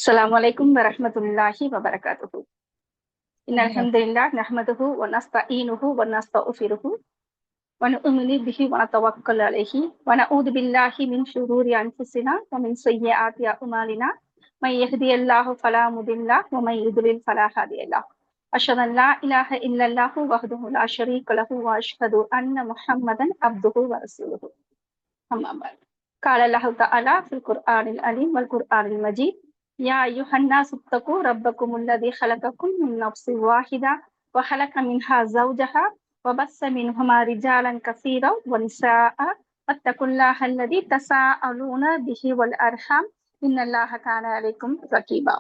السلام عليكم ورحمة الله وبركاته. إن الحمد لله نحمده ونستعينه ونستغفره ونؤمن به ونتوكل عليه ونعوذ بالله من شرور أنفسنا ومن سيئات أعمالنا من يهدي الله فلا مضل له ومن يضلل فلا هادي له. أشهد أن لا إله إلا الله وحده لا شريك له وأشهد أن محمدا عبده ورسوله. أما بعد قال الله تعالى في القرآن العظيم والقرآن المجيد: يا أيها الناس اتقوا ربكم الذي خلقكم من نفس واحدة وخلق منها زوجها وبث منهما رجالا كثيرا ونساء واتقوا الله الذي تساءلون به والأرحام إن الله كان عليكم رقيبا.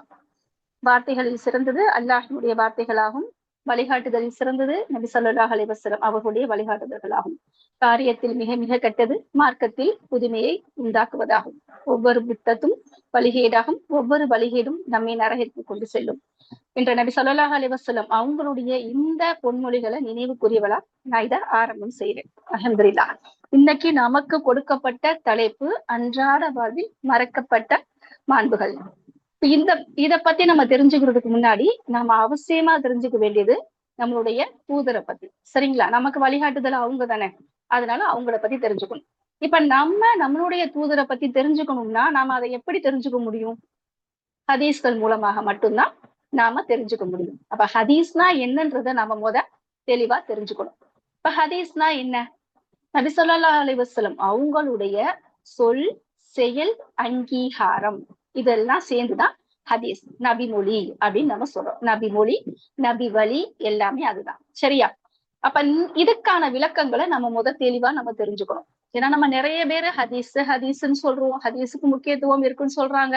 வார்த்தைகளில் சிறந்தது அல்லாஹ்வுடைய வார்த்தைகளாகும். வழிகாட்டுதலில் சிறந்தது நபி ஸல்லல்லாஹு அலைஹி வஸல்லம் அவர்களுடைய வழிகாட்டுதல்களாகும். காரியத்தில் மிக மிக கெட்டது மார்க்கத்தில் புதுமையை உண்டாக்குவதாகும். ஒவ்வொரு புத்தத்தும் வழிகேடாகும். ஒவ்வொரு வழிகேடும் நம்மை நரகத்திற்கு கொண்டு செல்லும் என்ற நபி ஸல்லல்லாஹு அலைஹி வஸல்லம் அவங்களுடைய இந்த பொன்மொழிகளை நினைவுக்குரியவளா நான் இதை ஆரம்பம் செய்யறேன். அல்ஹம்துலில்லாஹ். இன்னைக்கு நமக்கு கொடுக்கப்பட்ட தலைப்பு அன்றாட வாழ்வில் மறக்கப்பட்ட மாண்புகள். இத பத்தி நம்ம தெரிஞ்சுக்கிறதுக்கு முன்னாடி நம்ம அவசியமா தெரிஞ்சுக்க வேண்டியது நம்மளுடைய தூதரை பத்தி. சரிங்களா? நமக்கு வழிகாட்டுதல் அவங்க தானே, அதனால அவங்கள பத்தி தெரிஞ்சுக்கணும். இப்ப நம்மளுடைய தூதரை பத்தி தெரிஞ்சுக்கணும்னா நாம அதை எப்படி தெரிஞ்சுக்க முடியும்? ஹதீஸ்கள் மூலமாக மட்டும்தான் நாம தெரிஞ்சுக்க முடியும். அப்ப ஹதீஸ்னா என்னன்றத நாம தெளிவா தெரிஞ்சுக்கணும். இப்ப ஹதீஸ்னா என்ன? நபி ஸல்லல்லாஹு அலைஹி வஸல்லம் அவங்களுடைய சொல், செயல், அங்கீகாரம் இதெல்லாம் சேர்ந்துதான் ஹதீஸ், நபிமொழி அப்படின்னு நம்ம சொல்றோம். நபிமொழி, நபி வழி எல்லாமே அதுதான். சரியா? அப்ப இதுக்கான விளக்கங்களை நம்ம தெளிவா நம்ம தெரிஞ்சுக்கணும். ஏன்னா நம்ம நிறைய பேர் ஹதீஸ்ன்னு சொல்றோம், ஹதீஸுக்கு முக்கியத்துவம் இருக்குன்னு சொல்றாங்க.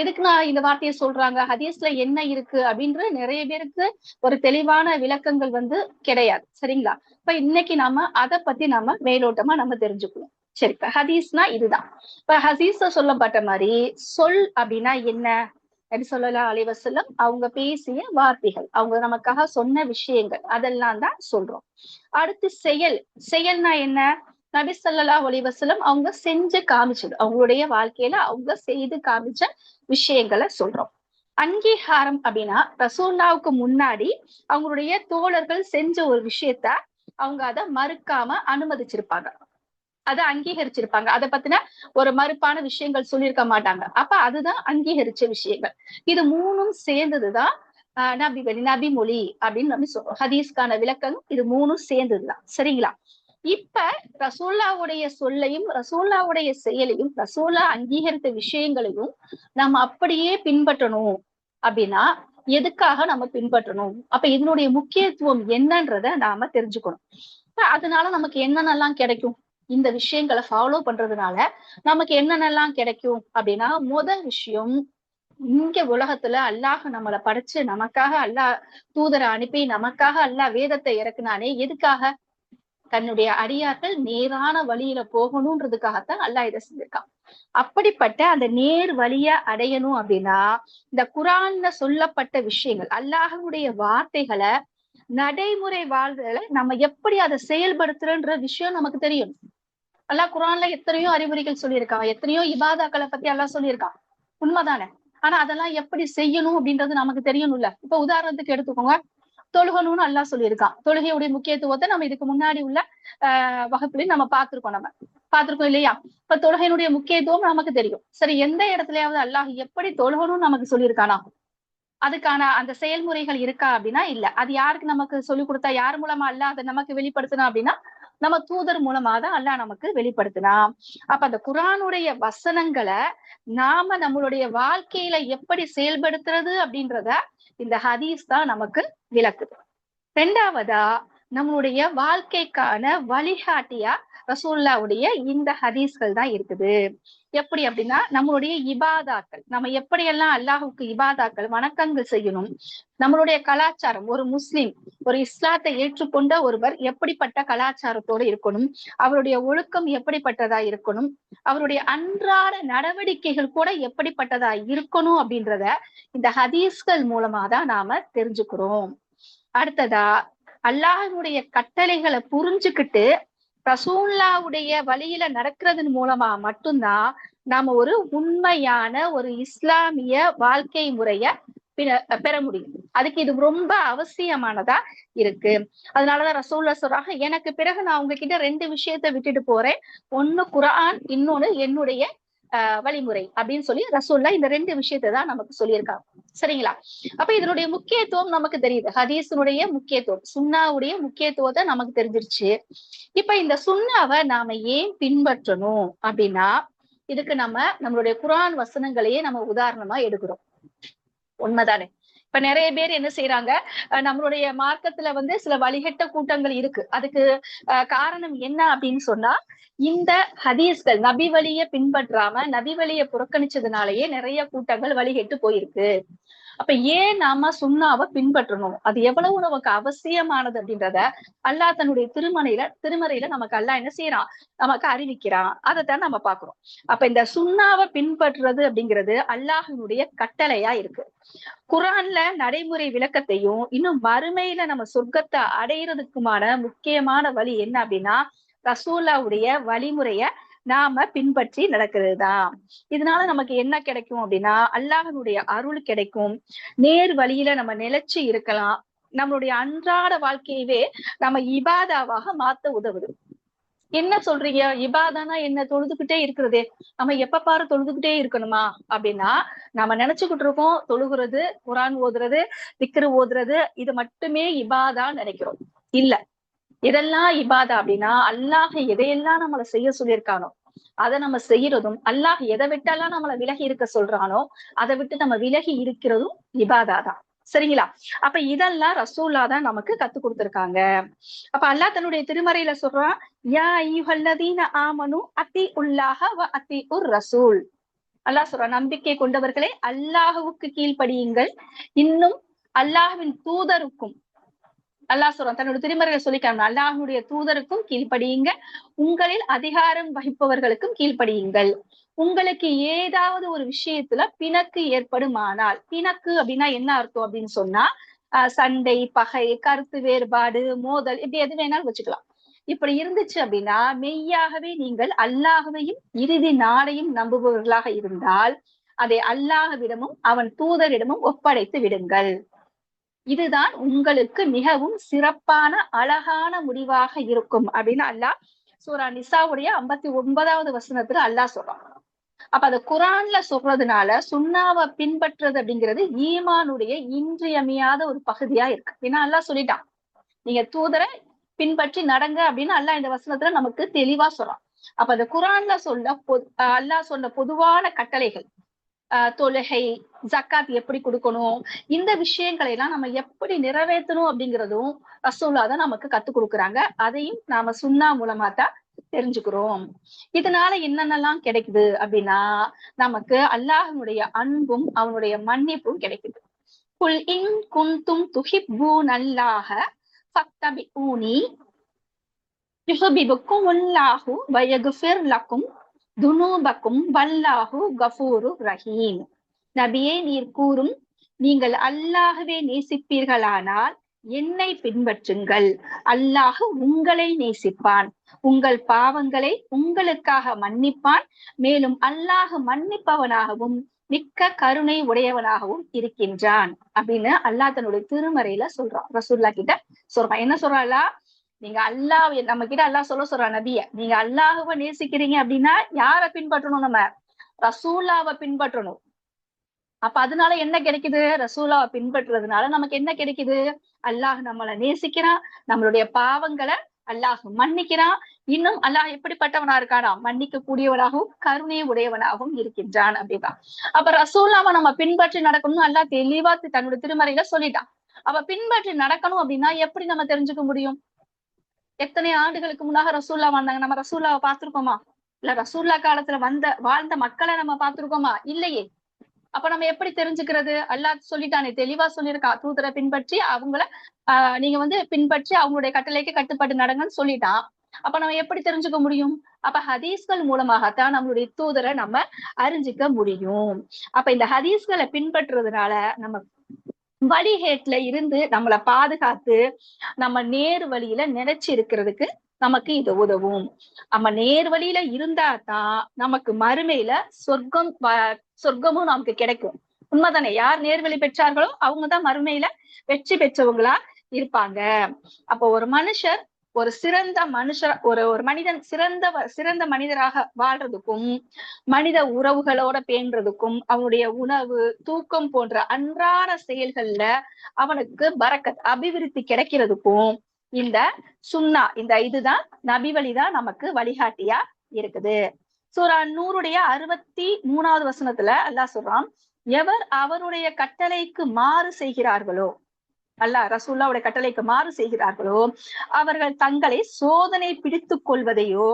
எதுக்கு நான் இந்த வார்த்தையை சொல்றாங்க, ஹதீஸ்ல என்ன இருக்கு அப்படின்ற நிறைய பேருக்கு ஒரு தெளிவான விளக்கங்கள் கிடையாது. சரிங்களா? இப்ப இன்னைக்கு நாம அதை பத்தி நம்ம மேலோட்டமா நம்ம தெரிஞ்சுக்கணும். சரி, இப்ப ஹதீஸ்னா இதுதான். இப்ப ஹதீஸ்ல சொல்லப்பட்ட மாதிரி சொல் அப்படின்னா என்ன? நபி ஸல்லல்லாஹு அலைஹி வஸல்லம் அவங்க பேசிய வார்த்தைகள், அவங்க நமக்காக சொன்ன விஷயங்கள், அதெல்லாம் தான் சொல்றோம். அடுத்து செயல்னா என்ன? நபி ஸல்லல்லாஹு அலைஹி வஸல்லம் அவங்க செஞ்சு காமிச்சது, அவங்களுடைய வாழ்க்கையில அவங்க செய்து காமிச்ச விஷயங்களை சொல்றோம். அங்கீகாரம் அப்படின்னா ரசூலுல்லாஹ்வுக்கு முன்னாடி அவங்களுடைய தோழர்கள் செஞ்ச ஒரு விஷயத்த அவங்க அதை மறுக்காம அனுமதிச்சிருப்பாங்க, அதை அங்கீகரிச்சிருப்பாங்க. அதை பத்தின ஒரு மறுப்பான விஷயங்கள் சொல்லியிருக்க மாட்டாங்க. அப்ப அதுதான் அங்கீகரிச்ச விஷயங்கள். இது மூணும் சேர்ந்ததுதான் நபிமொழி அப்படின்னு நம்ம சொல்றோம். ஹதீஸ்கான விளக்கம் இது மூணும் சேர்ந்ததுதான். சரிங்களா? இப்ப ரசூலுல்லாஹ்வுடைய சொல்லையும் ரசூலுல்லாஹ்வுடைய செயலையும் ரசூலுல்லாஹ் அங்கீகரித்த விஷயங்களையும் நம்ம அப்படியே பின்பற்றணும் அப்படின்னா எதுக்காக நம்ம பின்பற்றணும்? அப்ப இதனுடைய முக்கியத்துவம் என்னன்றத நாம தெரிஞ்சுக்கணும். அதனால நமக்கு என்னென்னலாம் கிடைக்கும்? இந்த விஷயங்களை ஃபாலோ பண்றதுனால நமக்கு என்னென்னலாம் கிடைக்கும் அப்படின்னா, முதல் விஷயம், இங்க உலகத்துல அல்லாஹ் நம்மளை படைச்சு நமக்காக அல்லாஹ் தூதரை அனுப்பி நமக்காக அல்லாஹ் வேதத்தை இறக்குனானே எதுக்காக? தன்னுடைய அடியார்கள் நேரான வழியில போகணும்ன்றதுக்காகத்தான் அல்லாஹ் இதை செஞ்சிருக்கான். அப்படிப்பட்ட அந்த நேர் வழிய அடையணும் அப்படின்னா இந்த குர்ஆன்ல சொல்லப்பட்ட விஷயங்கள், அல்லாஹ்வுடைய வார்த்தைகளை நடைமுறை வாழ்வுல நம்ம எப்படி அதை செயல்படுத்துறன்ற விஷயம் நமக்கு தெரியும். அல்லாஹ் குர்ஆன்ல எத்தனையோ அறிவுரைகள் சொல்லியிருக்கான், எத்தனையோ இபாதாக்களை பத்தி அல்லாஹ் சொல்லியிருக்கான். உண்மைதானே? ஆனா அதெல்லாம் எப்படி செய்யணும் அப்படின்றது நமக்கு தெரியணும்ல. இப்ப உதாரணத்துக்கு எடுத்துக்கோங்க, தொழுகணும்னு அல்லாஹ் சொல்லியிருக்கான். தொழுகையுடைய முக்கியத்துவத்தை நம்ம இதுக்கு முன்னாடி உள்ள வகுப்புலையும் நம்ம பார்த்திருக்கோம் இல்லையா? இப்ப தொழுகையினுடைய முக்கியத்துவம் நமக்கு தெரியும். சரி, எந்த இடத்துலயாவது அல்லாஹ் எப்படி தொழுகணும்னு நமக்கு சொல்லியிருக்கானா? அதுக்கான அந்த செயல்முறைகள் இருக்கா அப்படின்னா இல்ல. அது யாருக்கு நமக்கு சொல்லிக் கொடுத்தா, யார் மூலமா அல்லாஹ் அதை நமக்கு வெளிப்படுத்தினா அப்படின்னா நம்ம தூதர் மூலமா தான் அல்லாஹ் நமக்கு வெளிப்படுத்தினா. அப்ப அந்த குர்ஆனுடைய வசனங்களை நாம நம்மளுடைய வாழ்க்கையில எப்படி செயல்படுத்துறது அப்படின்றத இந்த ஹதீஸ் தான் நமக்கு விளக்குது. ரெண்டாவதா, நம்மளுடைய வாழ்க்கைக்கான வழிகாட்டியா ரசூலுல்லாஹ்வுடைய இந்த ஹதீஸ்கள் தான் இருக்குது. எப்படி அப்படின்னா, நம்மளுடைய இபாதாக்கள், நம்ம எப்படியெல்லாம் அல்லாஹ்வுக்கு இபாதாக்கள் வணக்கங்கள் செய்யணும், நம்மளுடைய கலாச்சாரம், ஒரு முஸ்லிம் ஒரு இஸ்லாத்தை ஏற்றுக்கொண்ட ஒருவர் எப்படிப்பட்ட கலாச்சாரத்தோடு இருக்கணும், அவருடைய ஒழுக்கம் எப்படிப்பட்டதா இருக்கணும், அவருடைய அன்றாட நடவடிக்கைகள் கூட எப்படிப்பட்டதா இருக்கணும் அப்படின்றத இந்த ஹதீஸ்கள் மூலமா தான் நாம தெரிஞ்சுக்கிறோம். அடுத்ததா, அல்லாஹ்வுடைய கட்டளைகளை புரிஞ்சுக்கிட்டு ரசூலுல்லாஹ்வுடைய வழியில நடக்கிறதன் மூலமா மட்டும்தான் நாம ஒரு உண்மையான ஒரு இஸ்லாமிய வாழ்க்கை முறைய பெற முடியும். அதுக்கு இது ரொம்ப அவசியமானதா இருக்கு. அதனாலதான் ரசூலுல்லாஹ் சொல்றாங்க, எனக்கு பிறகு நான் உங்ககிட்ட 2 விஷயத்த விட்டுட்டு போறேன். ஒண்ணு குர்ஆன், இன்னொன்னு என்னுடைய வழிமுறை அப்படின்னு சொல்லி ரசூலுல்லாஹ் இந்த 2 விஷயத்தை தான் நமக்கு சொல்லியிருக்காங்க. சரிங்களா? அப்ப இதனுடைய முக்கியத்துவம் நமக்கு தெரியுது. ஹதீஸினுடைய முக்கியத்துவம், சுன்னாவுடைய முக்கியத்துவத்தை நமக்கு தெரிஞ்சிருச்சு. இப்ப இந்த சுன்னாவை நாம ஏன் பின்பற்றணும் அப்படின்னா, இதுக்கு நம்மளுடைய குர்ஆன் வசனங்களையே நம்ம உதாரணமா எடுக்கிறோம். உண்மைதானே? இப்ப நிறைய பேர் என்ன செய்யறாங்க, நம்மளுடைய மார்க்கத்துல சில வழிகட்ட கூட்டங்கள் இருக்கு. அதுக்கு காரணம் என்ன அப்படின்னு சொன்னா, இந்த ஹதீஸ்கள் நபி வழிய பின்பற்றாம நபி வழிய புறக்கணிச்சதுனாலயே நிறைய கூட்டங்கள் வழிகெட்டு போயிருக்கு. அப்ப ஏன் நாம சுன்னாவை பின்பற்றணும், அது எவ்வளவு நமக்கு அவசியமானது அப்படின்றத அல்லாஹ் தன்னுடைய திருமறையில நமக்கு அல்லாஹ் என்ன செய்யறான், நமக்கு அறிவிக்கிறான். அதைத்தான் நம்ம பாக்குறோம். அப்ப இந்த சுன்னாவை பின்பற்றுறது அப்படிங்கிறது அல்லாஹினுடைய கட்டளையா இருக்கு. குர்ஆன்ல நடைமுறை விளக்கத்தையும், இன்னும் மறுமையில நம்ம சொர்க்கத்தை அடையிறதுக்குமான முக்கியமான வழி என்ன அப்படின்னா, ரசூலுல்லாஹ்வுடைய வழிமுறைய நாம பின்பற்றி நடக்கிறது தான். இதனால நமக்கு என்ன கிடைக்கும் அப்படின்னா, அல்லாஹ்வினுடைய அருள் கிடைக்கும். நேர் வழியில நம்ம நிலைச்சு இருக்கலாம். நம்மளுடைய அன்றாட வாழ்க்கையவே நம்ம இபாதாவாக மாத்த உதவுது. என்ன சொல்றீங்க, இபாதானா என்ன, தொழுதுகிட்டே இருக்கிறதே, நம்ம எப்ப பாரு தொழுதுகிட்டே இருக்கணுமா அப்படின்னா, நம்ம நினைச்சுக்கிட்டு இருக்கோம் தொழுகிறது, குர்ஆன் ஓதுறது, திக்ரு ஓதுறது, இது மட்டுமே இபாதா நினைக்கிறோம். இல்ல, இதெல்லாம் இபாதா அப்படின்னா, அல்லாஹ் எதையெல்லாம் நம்மளை செய்ய சொல்லியிருக்கானோ அதை நம்ம செய்யறதும், அல்லாஹ் எதை விட்டெல்லாம் நம்மளை விலகி இருக்க சொல்றானோ அதை விட்டு நம்ம விலகி இருக்கிறதும் இபாதா தான். சரிங்களா? அப்ப இதெல்லாம் ரசூலுல்லாஹ் தான் நமக்கு கத்து கொடுத்திருக்காங்க. அப்ப அல்லாஹ் தன்னுடைய திருமறையில சொல்றான், யா அய்யுஹல்லதீன ஆமனு அத்தீஉல்லாஹ வ அத்தீஉர் ரசூல். அல்லாஹ் சொல்றான், நம்பிக்கை கொண்டவர்களே அல்லாஹ்வுக்கு கீழ்ப்படியுங்கள், இன்னும் அல்லாஹ்வின் தூதருக்கும். அல்லாஹ் சொல்றான் தன்னோட திருமறையில சொல்லிக்காம, அல்லாஹ்வுடைய தூதருக்கும் கீழ்ப்படியுங்க, உங்களில் அதிகாரம் வகிப்பவர்களுக்கும் கீழ்ப்படியுங்கள். உங்களுக்கு ஏதாவது ஒரு விஷயத்துல பிணக்கு ஏற்படுமானால், பிணக்கு அப்படின்னா என்ன அர்த்தம் அப்படின்னு சொன்னா, சண்டை, பகை, கருத்து வேறுபாடு, மோதல், இப்படி எது வேணாலும் வச்சுக்கலாம். இப்படி இருந்துச்சு அப்படின்னா, மெய்யாகவே நீங்கள் அல்லாஹ்வையும் இறுதி நாளையும் நம்புபவர்களாக இருந்தால் அதை அல்லாஹ்விடமும் அவன் தூதரிடமும் ஒப்படைத்து விடுங்கள். இதுதான் உங்களுக்கு மிகவும் சிறப்பான அழகான முடிவாக இருக்கும் அப்படின்னு அல்லாஹ் சூரா நிசாவுடைய 59வது வசனத்துல அல்லாஹ் சொல்றான். அப்ப அது குர்ஆன்ல சொல்றதுனால சுன்னாவை பின்பற்றுறது அப்படிங்கிறது ஈமானுடைய இன்றியமையாத ஒரு பகுதியா இருக்கு. ஏன்னா அல்லாஹ் சொல்லிட்டான், நீங்க தூதரை பின்பற்றி நடங்க அப்படின்னு அல்லாஹ் இந்த வசனத்துல நமக்கு தெளிவா சொல்றான். அப்ப அந்த குர்ஆன்ல அல்லாஹ் சொன்ன பொதுவான கட்டளைகள், தொழுகை, ஜக்காத் எப்படி கொடுக்கணும், இந்த விஷயங்களை எல்லாம் நம்ம எப்படி நிறைவேற்றணும் அப்படிங்கிறதும் ரசூலுல்லாஹ் தான் நமக்கு கத்து கொடுக்குறாங்க. அதையும் நாம சுன்னா மூலமா தான் தெரிஞ்சுக்கிறோம். இதனால என்னென்னலாம் கிடைக்குது அப்படின்னா, நமக்கு அல்லாஹ்வினுடைய அன்பும் அவனுடைய மன்னிப்பும் கிடைக்குது. குல் இன் குன்தும் துஹிப்பூனல்லாஹ ஃபத்தபிஊனி யுஹ்பிபுக்குமுல்லாஹு வ யக்ஃபிர் லக்கும் துனூபக்கும் வல்லாஹு கஃபூருர் ரஹீம். நபியே, நீர் கூறும், நீங்கள் அல்லாஹ்வே நேசிப்பீர்களானால் என்னை பின்பற்றுங்கள், அல்லாஹ் உங்களை நேசிப்பான், உங்கள் பாவங்களை உங்களுக்காக மன்னிப்பான், மேலும் அல்லாஹ் மன்னிப்பவனாகவும் மிக்க கருணை உடையவனாகவும் இருக்கின்றான் அப்படின்னு அல்லாஹ் தன்னுடைய திருமறையில சொல்றான். ரசூலுல்லாஹ் கிட்ட சொல்றான். என்ன சொல்றாளா, நீங்க அல்லாஹ், நம்ம கிட்ட அல்லாஹ் சொல்றான், நபிய நீங்க அல்லாஹ்வை நேசிக்கிறீங்க அப்படின்னா யாரை பின்பற்றணும், நம்ம ரசூலுல்லாஹ்வை பின்பற்றணும். அப்ப அதனால என்ன கிடைக்குது, ரசூலுல்லாஹ்வை பின்பற்றுறதுனால நமக்கு என்ன கிடைக்குது, அல்லாஹ் நம்மளை நேசிக்கிறான், நம்மளுடைய பாவங்களை அல்லாஹ் மன்னிக்கிறான், இன்னும் அல்லாஹ் எப்படிப்பட்டவனா இருக்கானா, மன்னிக்க கூடியவனாகவும் கருணை உடையவனாகவும் இருக்கின்றான் அப்படிதான். அப்ப ரசூலுல்லாஹ்வை நம்ம பின்பற்றி நடக்கணும்னு அல்லாஹ் தெளிவா தன்னுடைய திருமறையில சொல்லிட்டான். அப்ப பின்பற்றி நடக்கணும் அப்படின்னா எப்படி நம்ம தெரிஞ்சுக்க முடியும்? எத்தனை ஆண்டுகளுக்கு முன்னாக ரசூலுல்லாஹ் வந்தாங்க, நம்ம ரசூலுல்லாஹ்வை பார்த்திருக்கோமா? இல்ல ரசூலுல்லாஹ் காலத்துல வாழ்ந்த மக்களை நம்ம பார்த்திருக்கோமா? இல்லையே. அப்ப நம்ம எப்படி தெரிஞ்சுக்கிறது? அல்லாஹ் சொல்லிட்டானே, தெளிவா சொல்லியிருக்கான், தூதரை பின்பற்றி அவங்கள நீங்க பின்பற்றி அவங்களுடைய கட்டளைக்கு கட்டுப்பட்டு நடங்கன்னு சொல்லிட்டான். அப்ப நம்ம எப்படி தெரிஞ்சுக்க முடியும்? அப்ப ஹதீஸ்கள் மூலமாகத்தான் நம்மளுடைய தூதரை நம்ம அறிஞ்சிக்க முடியும். அப்ப இந்த ஹதீஸ்களை பின்பற்றுறதுனால நம்ம வழிகேட்டுல இருந்து நம்மளை பாதுகாத்து நம்ம நேர் வழியில நினைச்சு இருக்கிறதுக்கு நமக்கு இது உதவும். நம்ம நேர்வழியில இருந்தா தான் நமக்கு மறுமையில சொர்க்கமும் நமக்கு கிடைக்கும். உண்மைதானே? யார் நேர்வழி பெற்றார்களோ அவங்கதான் மறுமையில வெற்றி பெற்றவங்களா இருப்பாங்க. அப்போ ஒரு மனுஷர் ஒரு சிறந்த மனுஷர் ஒரு மனிதன் சிறந்த மனிதராக வாழ்றதுக்கும் மனித உறவுகளோட பேணுறதுக்கும் அவனுடைய உணவு தூக்கம் போன்ற அன்றாட செயல்கள்ல அவனுக்கு பரக்கத் அபிவிருத்தி கிடைக்கிறதுக்கும் இந்த சுன்னா இந்த இதுதான் நபி வழிதான் நமக்கு வழிகாட்டியா இருக்குது. சூரா நூறுடைய 63வது வசனத்துல அல்லாஹ் சொல்றான், எவர் அவருடைய கட்டளைக்கு மாறு செய்கிறார்களோ, அல்லாஹ் ரசூலுல்லாஹ்வுடைய கட்டளைக்கு மாறு செய்கிறார்களோ, அவர்கள் தங்களை சோதனை பிடித்துக் கொள்வதையோ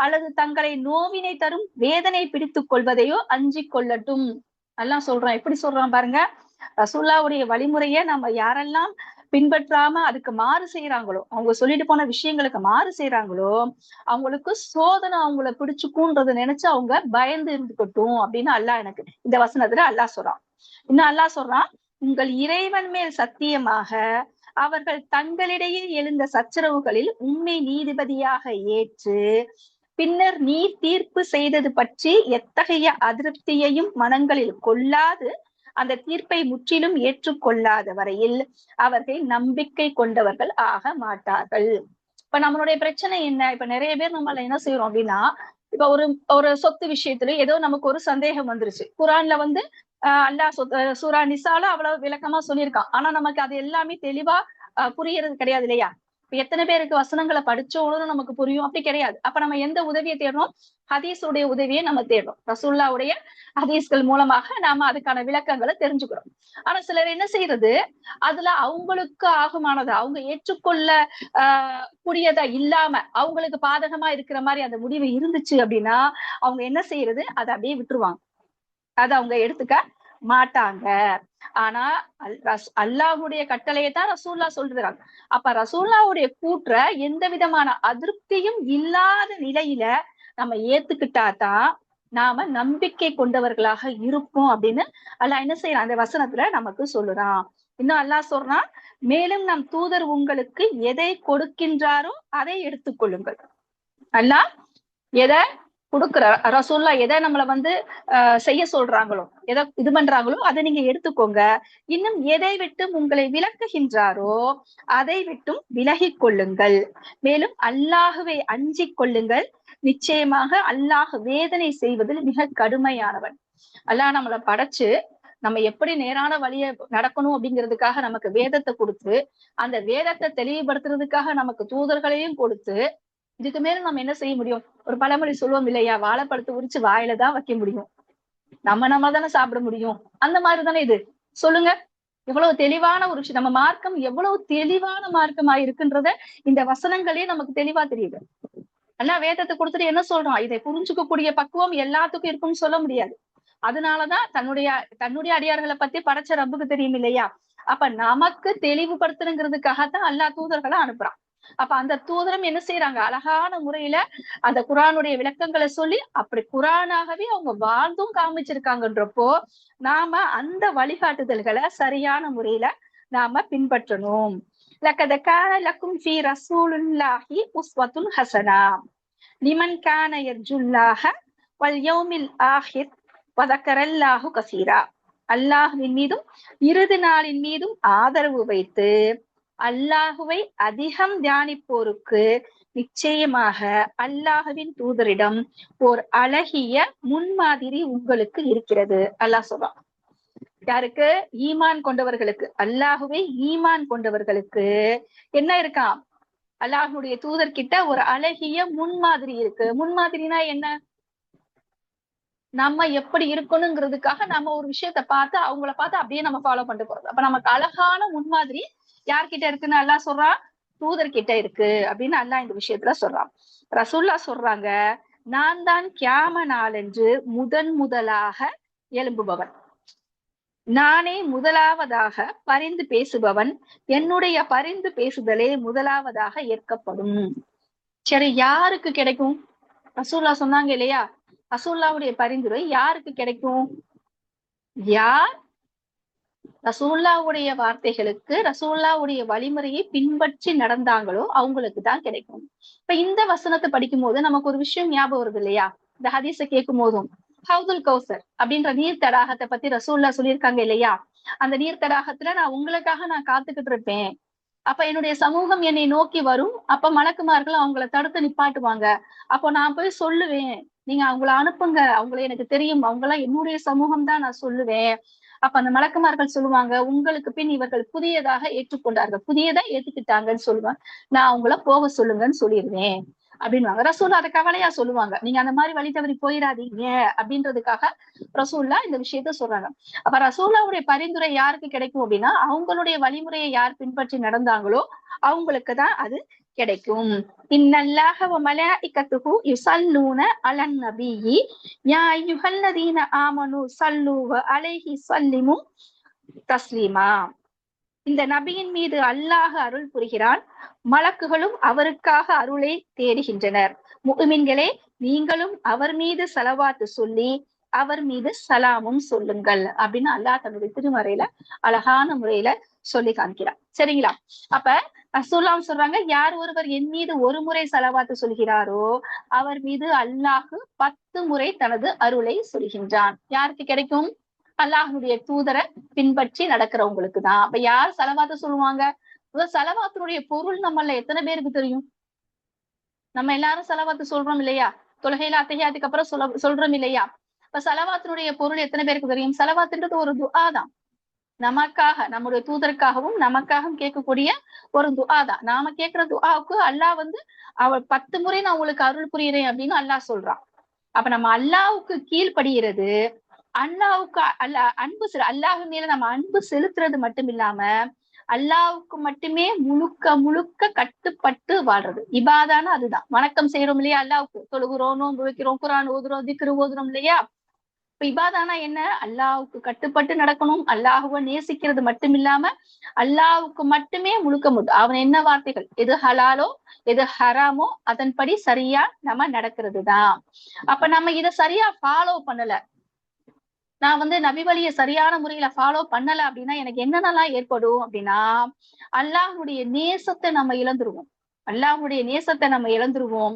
அல்லது தங்களை நோவினை தரும் வேதனை பிடித்துக் கொள்வதையோ அஞ்சிக் கொள்ளட்டும். அல்லாஹ் சொல்றான். எப்படி சொல்றான் பாருங்க. ரசூலுல்லாஹ்வுடைய வழிமுறைய நம்ம யாரெல்லாம் பின்பற்றாம அதுக்கு மாறு செய்யறாங்களோ, அவங்க சொல்லிட்டு போன விஷயங்களுக்கு மாறு செய்யறாங்களோ, அவங்களுக்கு சோதனை அவங்கள பிடிச்சுக்கும்ன்றத நினைச்சு அவங்க பயந்து இருந்துக்கட்டும் அப்படின்னு அல்லாஹ் எனக்கு இந்த வசனத்துல அல்லாஹ் சொல்றான். இன்னும் அல்லாஹ் சொல்றான், உங்கள் இறைவன் மேல் சத்தியமாக அவர்கள் தங்களிடையே எழுந்த சச்சரவுகளில் உண்மை நீதிபதியாக ஏற்று பின்னர் நீர் தீர்ப்பு செய்தது பற்றி எத்தகைய அதிருப்தியையும் மனங்களில் கொள்ளாது அந்த தீர்ப்பை முற்றிலும் ஏற்றுக்கொள்ளாத வரையில் அவர்கள் நம்பிக்கை கொண்டவர்கள் ஆக மாட்டார்கள். இப்ப நம்மளுடைய பிரச்சனை என்ன? இப்ப நிறைய பேர் நம்மள என்ன செய்யறோம் அப்படின்னா, இப்ப ஒரு சொத்து விஷயத்துல ஏதோ நமக்கு ஒரு சந்தேகம் வந்துருச்சு. குரான்ல அல்லாஹ் சூரா நிசால அவ்வளவு விளக்கமா சொல்லியிருக்கான். ஆனா நமக்கு அது எல்லாமே தெளிவா புரியறது கிடையாது இல்லையா? இப்ப எத்தனை பேருக்கு வசனங்களை படிச்சோன்னு நமக்கு புரியும்? அப்படி கிடையாது. அப்ப நம்ம எந்த உதவியை தேடுறோம்? ஹதீஸுடைய உதவியை நம்ம தேடுறோம். ரசூலுல்லாஹ்வுடைய ஹதீஸ்கள் மூலமாக நாம அதுக்கான விளக்கங்களை தெரிஞ்சுக்கிறோம். ஆனா சிலர் என்ன செய்யறது, அதுல அவங்களுக்கு ஆகுமானதை அவங்க ஏற்றுக்கொள்ள கூடியதா இல்லாம அவங்களுக்கு பாதகமா இருக்கிற மாதிரி அந்த முடிவு இருந்துச்சு அப்படின்னா அவங்க என்ன செய்யறது, அதை அப்படியே விட்டுருவாங்க. அதை அவங்க எடுத்துக்க மாட்டாங்க. ஆனா அல்லாஹ்வுடைய கட்டளையை தான் ரசூலுல்லாஹ் சொல்றாங்க. அப்ப ரசூலுல்லாஹ்வுடைய கூற்ற எந்த விதமான அதிருப்தியும் இல்லாத நிலையில நம்ம ஏத்துக்கிட்டாதான் நாம நம்பிக்கை கொண்டவர்களாக இருப்போம் அப்படின்னு அல்லாஹ் என்ன செய்யறான் அந்த வசனத்துல நமக்கு சொல்லுறான். இன்னும் அல்லாஹ் சொல்றான், மேலும் நம் தூதர் உங்களுக்கு எதை கொடுக்கின்றாரோ அதை எடுத்துக்கொள்ளுங்கள். அல்லாஹ் எதை கொடுக்குற ரசூலுல்லாஹ் எதை நம்மள செய்ய சொல்றாங்களோ, எதை இது பண்றாங்களோ அதை நீங்க எடுத்துக்கோங்க. இன்னும் எதை விட்டும் உங்களை விலக்குகின்றாரோ அதை விட்டும் விலகிக் கொள்ளுங்கள். மேலும் அல்லாஹுவை அஞ்சிக் கொள்ளுங்கள். நிச்சயமாக அல்லாஹ் வேதனை செய்வதில் மிக கடுமையானவன். அல்லாஹ் நம்மளை படைச்சு நம்ம எப்படி நேரான வழியை நடக்கணும் அப்படிங்கிறதுக்காக நமக்கு வேதத்தை கொடுத்து அந்த வேதத்தை தெளிவுபடுத்துறதுக்காக நமக்கு தூதர்களையும் கொடுத்து இதுக்கு மேல நம்ம என்ன செய்ய முடியும்? ஒரு பழமொழி சொல்லுவோம் இல்லையா, வாழைப்பழத்தை உரிச்சு வாயில தான் வைக்க முடியும், நம்ம தானே சாப்பிட முடியும். அந்த மாதிரி தானே இது. சொல்லுங்க, எவ்வளவு தெளிவான ஒரு விஷயம். நம்ம மார்க்கம் எவ்வளவு தெளிவான மார்க்கமா இருக்குன்றத இந்த வசனங்களே நமக்கு தெளிவா தெரியுது. ஆனா வேதத்தை கொடுத்துட்டு என்ன சொல்றோம், இதை புரிஞ்சுக்கக்கூடிய பக்குவம் எல்லாத்துக்கும் இருக்கும்னு சொல்ல முடியாது. அதனாலதான் தன்னுடைய அடியார்களை பத்தி படைச்ச ரப்புக்கு தெரியும் இல்லையா? அப்ப நமக்கு தெளிவுபடுத்தணுங்கிறதுக்காகத்தான் அல்லாஹ் தூதர்களை அனுப்புறான். அப்ப அந்த தூதரம் என்ன செய்யறாங்க, அழகான முறையில அந்த குரானுடைய விளக்கங்களை சொல்லி அப்படி குரானாகவே அவங்க வாழ்ந்தும் காமிச்சிருக்காங்கன்றப்போ நாம அந்த வழிகாட்டுதல்களை சரியான முறையில நாம பின்பற்றணும். லக்கத கான லக்கும் ஃபீ ரசூலுல்லாஹி உஸ்வத்துன் ஹஸனா லிமன் கான யர்ஜுல்லாஹ வல் யௌமில் ஆஹிர் வ ذكرல்லாஹு கஸீரா. அல்லாஹ்வின் மீதும் இறுதி நாளின் மீதும் ஆதரவு வைத்து அல்லாஹுவை அதிகம் தியானிப்போருக்கு நிச்சயமாக அல்லாஹுவின் தூதரிடம் ஓர் அழகிய முன்மாதிரி உங்களுக்கு இருக்கிறது. அல்லாஹ் சொல்றான். யாருக்கு? ஈமான் கொண்டவர்களுக்கு, அல்லாஹுவை ஈமான் கொண்டவர்களுக்கு என்ன இருக்கான்? அல்லாஹுடைய தூதர்கிட்ட ஒரு அழகிய முன்மாதிரி இருக்கு. முன்மாதிரினா என்ன? நம்ம எப்படி இருக்கணுங்கிறதுக்காக நம்ம ஒரு விஷயத்த பார்த்து அவங்கள பார்த்து அப்படியே நம்ம ஃபாலோ பண்ணிட்டு போறது. அப்ப நமக்கு அழகான முன்மாதிரி யார்கிட்ட இருக்குன்னு அல்லாஹ் சொல்றான்? தூதர் கிட்ட இருக்கு அப்படின்னு அல்லாஹ் இந்த விஷயத்துல சொல்றான். ரசூலுல்லாஹ் சொல்றாங்க, நான் தான் கியாம நாளன்று முதலாக எழும்புபவன், நானே முதலாவதாக பரிந்து பேசுபவன், என்னுடைய பரிந்து பேசுதலே முதலாவதாக ஏற்கப்படும். சரி, யாருக்கு கிடைக்கும்? ரசூலுல்லாஹ் சொன்னாங்க இல்லையா, ரசூலுல்லாஹ்வுடைய பரிந்துரை யாருக்கு கிடைக்கும்? யார் ரசூல்லாவுடைய வார்த்தைகளுக்கு ரசூல்லாவுடைய வழிமுறையை பின்பற்றி நடந்தாங்களோ அவங்களுக்கு தான் கிடைக்கும். இப்ப இந்த வசனத்தை படிக்கும் போது நமக்கு ஒரு விஷயம் ஞாபகம் வருது இல்லையா? இந்த ஹதீஸை கேட்கும் போதும் ஹவுதுல் கௌசர் அப்படின்ற நீர் தடாகத்தை பத்தி ரசூல்லா சொல்லியிருக்காங்க இல்லையா? அந்த நீர் தடாகத்துல நான் காத்துக்கிட்டு இருப்பேன். அப்ப என்னுடைய சமூகம் என்னை நோக்கி வரும். அப்ப மலக்குமார்கள் அவங்கள தடுத்து நிப்பாட்டுவாங்க. அப்போ நான் போய் சொல்லுவேன், நீங்க அவங்கள அனுப்புங்க, அவங்கள எனக்கு தெரியும், அவங்களாம் என்னுடைய சமூகம் தான் நான் சொல்லுவேன். அப்ப அந்த மலக்குமார்கள் சொல்லுவாங்க, உங்களுக்கு பின் இவர்கள் புதியதாக ஏற்றுக்கொண்டார்கள், புதியதா ஏத்துக்கிட்டாங்கன்னு சொல்லுவேன். நான் அவங்கள போக சொல்லுங்கன்னு சொல்லிடுவேன் அப்படின்வாங்க. ரசூல்லா அதை கவலையா சொல்லுவாங்க, நீங்க அந்த மாதிரி வழி தவறி போயிடாதீங்க அப்படின்றதுக்காக ரசூல்லா இந்த விஷயத்த சொல்றாங்க. அப்ப ரசூல்லாவுடைய பரிந்துரை யாருக்கு கிடைக்கும் அப்படின்னா, அவங்களுடைய வழிமுறையை யார் பின்பற்றி நடந்தாங்களோ அவங்களுக்கு தான் அது கிடைக்கும். இன்னல்லாஹ வ மலாயிகத்துஹு யுஸல்லூன அலன் நபியி யா அய்யுஹல்லதீன ஆமனு ஸல்லு வ அலைஹி ஸல்லிமு தஸ்லீமா. இந்த நபியின் மீது அல்லாஹ் அருள் புரிகிறான், மலக்குகளும் அவருக்காக அருளை தேடுகின்றனர். முஃமின்களே, நீங்களும் அவர் மீது ஸலவாத்து சொல்லி அவர் மீது சலாமும் சொல்லுங்கள் அப்படின்னு அல்லாஹ் தன்னுடைய திருமறையில அழகான முறையில சொல்லி காமிக்கிறார். சரிங்களா? அப்ப ரசூலுல்லாஹ் சொல்றாங்க, யார் ஒருவர் என் மீது ஒரு முறை சலவாத்து சொல்கிறாரோ அவர் மீது அல்லாஹ் 10 முறை தனது அருளை சொல்கின்றான். யாருக்கு கிடைக்கும்? அல்லாஹ்வுடைய தூதரை பின்பற்றி நடக்கிறவங்களுக்கு தான். அப்ப யார் சலவாத்து சொல்லுவாங்க? சலவாத்தினுடைய பொருள் நம்மள எத்தனை பேருக்கு தெரியும்? நம்ம எல்லாரும் சலவாத்து சொல்றோம் இல்லையா? தொழுகையில அத்தஹியாத்துக்கு அப்புறம் சொல்றோம் இல்லையா? இப்ப சலவாத்தினுடைய பொருள் எத்தனை பேருக்கு தெரியும்? சலவாத்துன்றது ஒரு துஆ தான். நமக்காக, நம்முடைய தூதருக்காகவும் நமக்காகவும் கேட்கக்கூடிய ஒரு துஆ தான். நாம கேட்கிற துஆவுக்கு அல்லாஹ் அவள் 10 முறை நான் உங்களுக்கு அருள் புரியுறேன் அப்படின்னு அல்லாஹ் சொல்றான். அப்ப நம்ம அல்லாஹ்வுக்கு கீழ்படுகிறது, அல்லாஹ்வுக்கு அல்லாஹ் மேல நம்ம அன்பு செலுத்துறது மட்டும் இல்லாம அல்லாஹ்வுக்கு மட்டுமே முழுக்க முழுக்க கட்டுப்பட்டு வாழ்றது. இபாதான அதுதான். வணக்கம் செய்யறோம் இல்லையா? அல்லாஹ்வுக்கு தொழுகிறோம், நோன்பு வைக்கிறோம், குர்ஆன் ஓதுறோம், திக்ரு ஓதுறோம் இல்லையா? இப்ப இபாதானா என்ன? அல்லாஹ்வுக்கு கட்டுப்பட்டு நடக்கணும், அல்லாஹ்வை நேசிக்கிறது மட்டும் இல்லாம அல்லாஹ்வுக்கு மட்டுமே முழுக்க அவன் என்ன வார்த்தைகள் எது ஹலாலோ எது ஹராமோ அதன்படி சரியா நம்ம நடக்கிறதுதான். அப்ப நம்ம இத சரியா ஃபாலோ பண்ணல, நான் நபி வழியை சரியான முறையில ஃபாலோ பண்ணல அப்படின்னா எனக்கு என்னென்னலாம் ஏற்படும் அப்படின்னா, அல்லாஹ்வுடைய நேசத்தை நம்ம இழந்துருவோம். அல்லாஹ்வுடைய நேசத்தை நம்ம இழந்துருவோம்.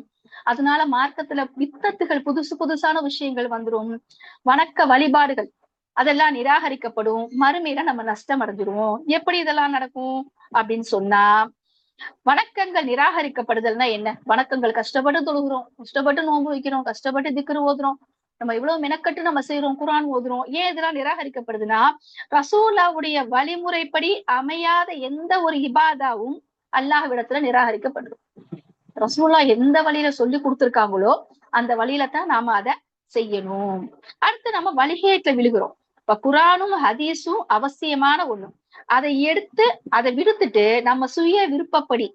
அதனால மார்க்கத்துல வித்தத்துகள், புதுசு புதுசான விஷயங்கள் வந்துரும். வணக்க வழிபாடுகள் அதெல்லாம் நிராகரிக்கப்படும். மறுமையில நம்ம நஷ்டம் அடைஞ்சிருவோம். எப்படி இதெல்லாம் நடக்கும் அப்படின்னு சொன்னா, வணக்கங்கள் நிராகரிக்கப்படுதல்னா என்ன? வணக்கங்கள் கஷ்டப்பட்டு தொழுகிறோம், கஷ்டப்பட்டு நோன்பு வைக்கிறோம், கஷ்டப்பட்டு திக்ரு ஓதுறோம், நம்ம இவ்வளவு மெனக்கட்டு நம்ம செய்யறோம், குர்ஆன் ஓதுறோம். ஏன் இதெல்லாம் நிராகரிக்கப்படுதுன்னா, ரசூலுல்லாஹ்வுடைய வழிமுறைப்படி அமையாத எந்த ஒரு இபாதாவும் அல்லாஹ்விடத்துல நிராகரிக்கப்படுது. ரசூலுல்லாஹ் எந்த வழியில சொல்லி கொடுத்திருக்காங்களோ அந்த வழியில தான் நாம அதை செய்யணும். அடுத்து நம்ம வழிகேட்டுல விழுகிறோம். இப்ப குர்ஆனும் ஹதீஸும் அவசியமான ஒண்ணு. அதை விடுத்துட்டு நம்ம சுய விருப்பப்படி,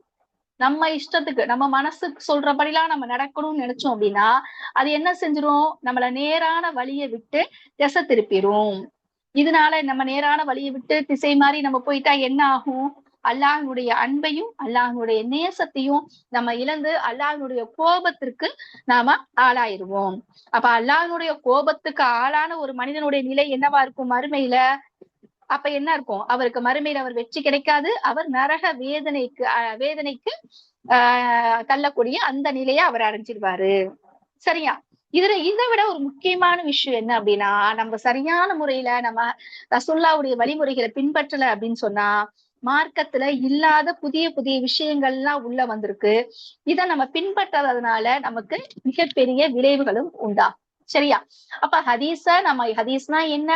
நம்ம இஷ்டத்துக்கு, நம்ம மனசுக்கு சொல்றபடிலாம் நம்ம நடக்கணும்னு நினைச்சோம் அப்படின்னா அது என்ன செஞ்சிரும்? நம்மள நேரான வழியை விட்டு திசை திருப்பிரும். இதனால நம்ம நேரான வழியை விட்டு திசை மாறி நம்ம போயிட்டா என்ன ஆகும்? அல்லாஹ்வுடைய அன்பையும் அல்லாஹ்வுடைய நேசத்தையும் நம்ம இழந்து அல்லாஹ்வுடைய கோபத்திற்கு நாம ஆளாயிருவோம். அப்ப அல்லாஹ்வுடைய கோபத்துக்கு ஆளான ஒரு மனிதனுடைய நிலை என்னவா இருக்கும் மறுமையில? அப்ப என்ன இருக்கும்? அவருக்கு மறுமையில அவர் வெற்றி கிடைக்காது. அவர் நரக வேதனைக்கு தள்ளக்கூடிய அந்த நிலையை அவர் அடைஞ்சிருவாரு. சரியா? இதை விட ஒரு முக்கியமான விஷயம் என்ன அப்படின்னா, நம்ம சரியான முறையில நம்ம ரசூலுல்லாஹ்வுடைய வழிமுறைகளை பின்பற்றல அப்படின்னு சொன்னா மார்க்கத்துல இல்லாத புதிய புதிய விஷயங்கள்லாம் உள்ள வந்திருக்கு. இதை நம்ம பின்பற்றாததுனால நமக்கு மிகப்பெரிய விளைவுகளும் உண்டா. சரியா? அப்ப ஹதீஸ்னா என்ன?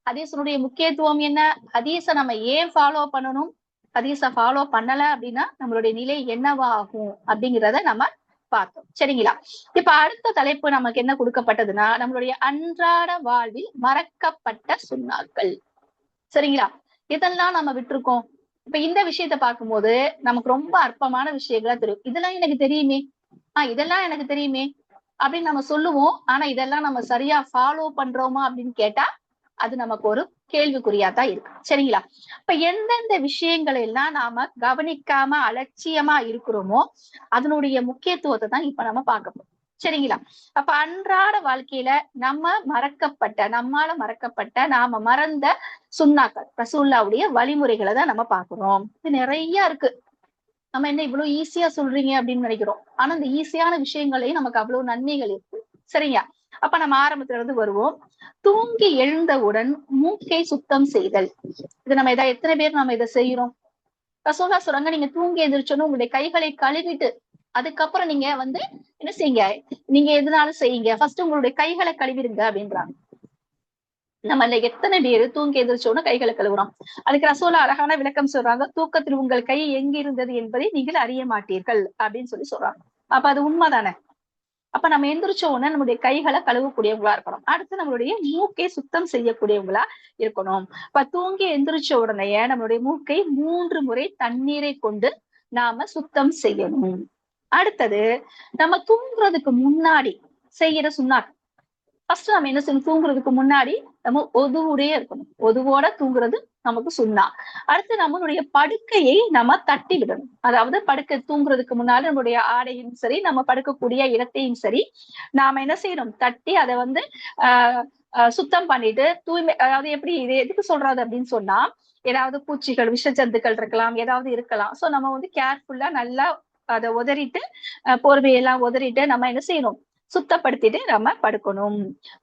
ஹதீஸனுடைய முக்கியத்துவம் என்ன? ஹதீஸை நம்ம ஏன் ஃபாலோ பண்ணணும்? ஹதீஸை ஃபாலோ பண்ணல அப்படின்னா நம்மளுடைய நிலை என்னவா ஆகும் அப்படிங்கிறத நம்ம பார்த்தோம். சரிங்களா? இப்ப அடுத்த தலைப்பு நமக்கு என்ன கொடுக்கப்பட்டதுன்னா, நம்மளுடைய அன்றாட வாழ்வில் மறக்கப்பட்ட சுன்னாக்கள். சரிங்களா? இதெல்லாம் நம்ம விட்டுருக்கோம். இப்ப இந்த விஷயத்த பார்க்கும்போது நமக்கு ரொம்ப அற்பமான விஷயங்களா தெரியும். இதெல்லாம் எனக்கு தெரியுமே, இதெல்லாம் எனக்கு தெரியுமே அப்படின்னு நம்ம சொல்லுவோம். ஆனா இதெல்லாம் நம்ம சரியா ஃபாலோ பண்றோமா அப்படின்னு கேட்டா அது நமக்கு ஒரு கேள்விக்குறியாதான் இருக்கு. சரிங்களா? இப்ப எந்தெந்த விஷயங்களை எல்லாம் நாம கவனிக்காம அலட்சியமா இருக்கிறோமோ அதனுடைய முக்கியத்துவத்தை தான் இப்ப நம்ம பார்க்க போறோம். சரிங்களா? அப்ப அன்றாட வாழ்க்கையில நம்மால மறக்கப்பட்ட நாம மறந்த சுண்ணாக்கள் ரசூலுல்லாவுடைய வழிமுறைகளை தான் நம்ம பாக்குறோம். இது நிறைய இருக்கு. நம்ம என்ன இவ்வளவு ஈஸியா சொல்றீங்க அப்படின்னு நினைக்கிறோம். ஆனா இந்த ஈஸியான விஷயங்களையும் நமக்கு அவ்வளவு நன்மைகள் இருக்கு. சரிங்களா? அப்ப நம்ம ஆரம்பத்துல இருந்து வருவோம். தூங்கி எழுந்தவுடன் மூக்கை சுத்தம் செய்தல். இது நம்ம எத்தனை பேர் நம்ம இதை செய்யறோம்? ரசூலா சொல்றாங்க, நீங்க தூங்கி எந்திரிச்சோன்னு உங்களுடைய கைகளை கழுவிட்டு அதுக்கப்புறம் நீங்க என்ன செய்யுங்க, நீங்க எதுனாலும் செய்யுங்க, ஃபர்ஸ்ட் உங்களுடைய கைகளை கழுவிடுங்க அப்படின்றாங்க. நம்ம எத்தனை பேரு தூங்கி எந்திரிச்சோன்னு கைகளை கழுவுறோம்? அதுக்கு ரசூலா அழகான விளக்கம் சொல்றாங்க, தூக்கத்தில் உங்கள் கை எங்க இருந்தது என்பதை நீங்கள் அறிய மாட்டீர்கள் அப்படின்னு சொல்றாங்க. அப்ப அது உண்மைதானே? அப்ப நம்ம எந்திரிச்ச உடனே நம்மளுடைய கைகளை கழுவக்கூடியவங்களா இருக்கணும். அடுத்து நம்மளுடைய மூக்கை சுத்தம் செய்யக்கூடியவங்களா இருக்கணும். இப்ப தூங்கி எந்திரிச்ச உடனே நம்மளுடைய மூக்கை 3 முறை தண்ணீரை கொண்டு நாம சுத்தம் செய்யணும். அடுத்தது நம்ம தூங்குறதுக்கு முன்னாடி செய்யற சுண்ணாக்கு. ஃபர்ஸ்ட் நம்ம என்ன செய்யணும்? தூங்குறதுக்கு முன்னாடி நம்ம ஒதுவுடைய இருக்கணும். ஒதுவோட தூங்குறது நமக்கு சுண்ணா. அடுத்து நம்மளுடைய படுக்கையை நம்ம தட்டி விடணும். அதாவது படுக்கை தூங்குறதுக்கு முன்னாடி நம்மளுடைய ஆடையும் சரி, நம்ம படுக்கக்கூடிய இடத்தையும் சரி, நாம என்ன செய்யணும்? தட்டி அதை சுத்தம் பண்ணிட்டு தூய்மை. அதாவது எப்படி இது எதுக்கு சொல்றது அப்படின்னு சொன்னா, ஏதாவது பூச்சிகள், விஷ ஜந்துக்கள் இருக்கலாம், ஏதாவது இருக்கலாம். சோ நம்ம கேர்ஃபுல்லா நல்லா அதை உதறிட்டு, போர்வையெல்லாம் உதறிட்டு நம்ம என்ன செய்யணும்? சுத்தப்படுத்திட்டு நம்ம படுக்கணும்.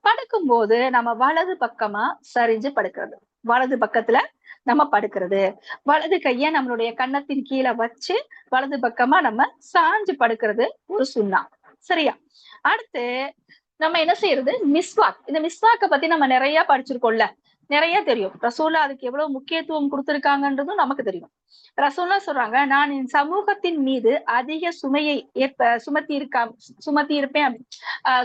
படுக்கும் போது நம்ம வலது பக்கமா சரிஞ்சு படுக்கிறது. வலது பக்கத்துல நம்ம படுக்கிறது. வலது கைய நம்மளுடைய கன்னத்தின் கீழே வச்சு வலது பக்கமா நம்ம சாஞ்சு படுக்கிறது ஒரு சுண்ணா. சரியா? அடுத்து நம்ம என்ன செய்யறது? மிஸ்வாக். இந்த மிஸ்வாக்க பத்தி நம்ம நிறைய படிச்சிருக்கோம்ல, நிறைய தெரியும். ரசூலா அதுக்கு எவ்வளவு முக்கியத்துவம் கொடுத்திருக்காங்கன்றதும் நமக்கு தெரியும். ரசூலா சொல்றாங்க, நான் என் சமூகத்தின் மீது அதிக சுமையை சுமத்தி இருப்பேன்,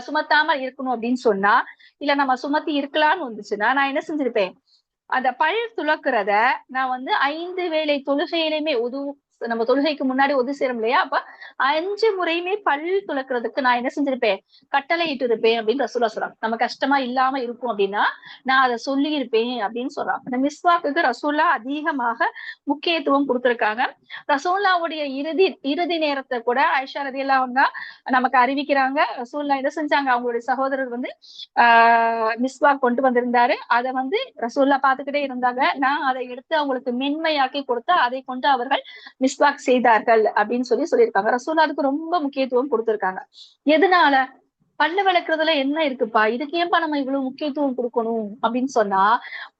சுமத்தாம இருக்கணும் அப்படின்னு சொன்னா, இல்ல நம்ம சுமத்தி இருக்கலாம்னு வந்துச்சுன்னா, நான் என்ன செஞ்சிருப்பேன்? அந்த பல் துலக்கிறத நான் 5 வேளை தொழுகையிலுமே நம்ம தொழுகைக்கு முன்னாடி சேரும் இல்லையா? அப்ப 5 முறையுமே பல் துலக்கிறதுக்கு நான் என்ன செஞ்சிருப்பேன்? கட்டளை இட்டு இருப்பேன் அப்படின்னு ரசூலா சொல்றாங்க. நம்ம கஷ்டமா இல்லாம இருக்கும் அப்படின்னா நான் அதை சொல்லி இருப்பேன் அப்படின்னு சொல்றாங்க. இந்த மிஸ்வாக்குக்கு ரசூலா அதிகமாக முக்கியத்துவம் கொடுத்திருக்காங்க. ரசூல்லாவுடைய இறுதி நேரத்தை கூட ஆயிஷா ரலியல்லாஹு அன்ஹா நமக்கு அறிவிக்கிறாங்க. ரசூல்லா என்ன செஞ்சாங்க? அவங்களுடைய சகோதரர் மிஸ்வாக் கொண்டு வந்திருந்தாரு. அதை ரசூல்லா பார்த்துக்கிட்டே இருந்தாங்க. நான் அதை எடுத்து அவங்களுக்கு மென்மையாக்கி கொடுத்து அதை கொண்டு அவர்கள் மிஸ்வாக் செய்தார்கள் அப்படின்னு சொல்லியிருக்காங்க. ரசூலா அதுக்கு ரொம்ப முக்கியத்துவம் கொடுத்திருக்காங்க. எதனால? பல்லு விளக்குறதுல என்ன இருக்குப்பா, இதுக்கு ஏன்பா நம்ம இவ்வளவு முக்கியத்துவம் கொடுக்கணும் அப்படின்னு சொன்னா,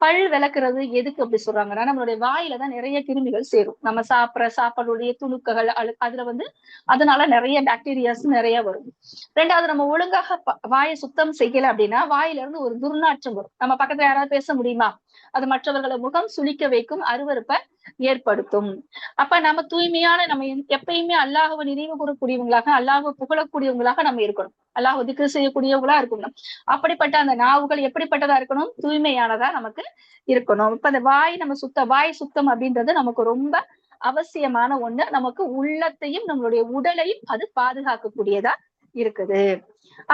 பல் விளக்குறது எதுக்கு அப்படி சொல்றாங்கன்னா, நம்மளுடைய வாயில நிறைய கிருமிகள் சேரும். நம்ம சாப்பிடுற சாப்பாடுடைய துணுக்குகள் அதுல அதனால நிறைய பாக்டீரியாஸ் நிறைய வரும். ரெண்டாவது, நம்ம ஒழுங்காக வாயை சுத்தம் செய்யல அப்படின்னா வாயில இருந்து ஒரு துர்நாற்றம் வரும். நம்ம பக்கத்துல யாராவது பேச முடியுமா? அது மற்றவர்களை முகம் சுளிக்க வைக்கும், அருவருப்பை ஏற்படுத்தும். அப்ப நம்ம தூய்மையான, நம்ம எப்பயுமே அல்லாஹ்வை நினைவு கூறக்கூடியவங்களாக, அல்லாஹ்வை புகழக்கூடியவங்களாக நம்ம இருக்கணும். அல்லாஹ் திக்ர் செய்யக்கூடியவங்களா இருக்கணும். அப்படிப்பட்ட அந்த நாவுகள் எப்படிப்பட்டதா இருக்கணும்? தூய்மையானதா நமக்கு இருக்கணும். இப்ப அந்த வாய் சுத்தம் அப்படின்றது நமக்கு ரொம்ப அவசியமான ஒண்ணு. நமக்கு உள்ளத்தையும் நம்மளுடைய உடலையும் அது பாதுகாக்கக்கூடியதா இருக்குது.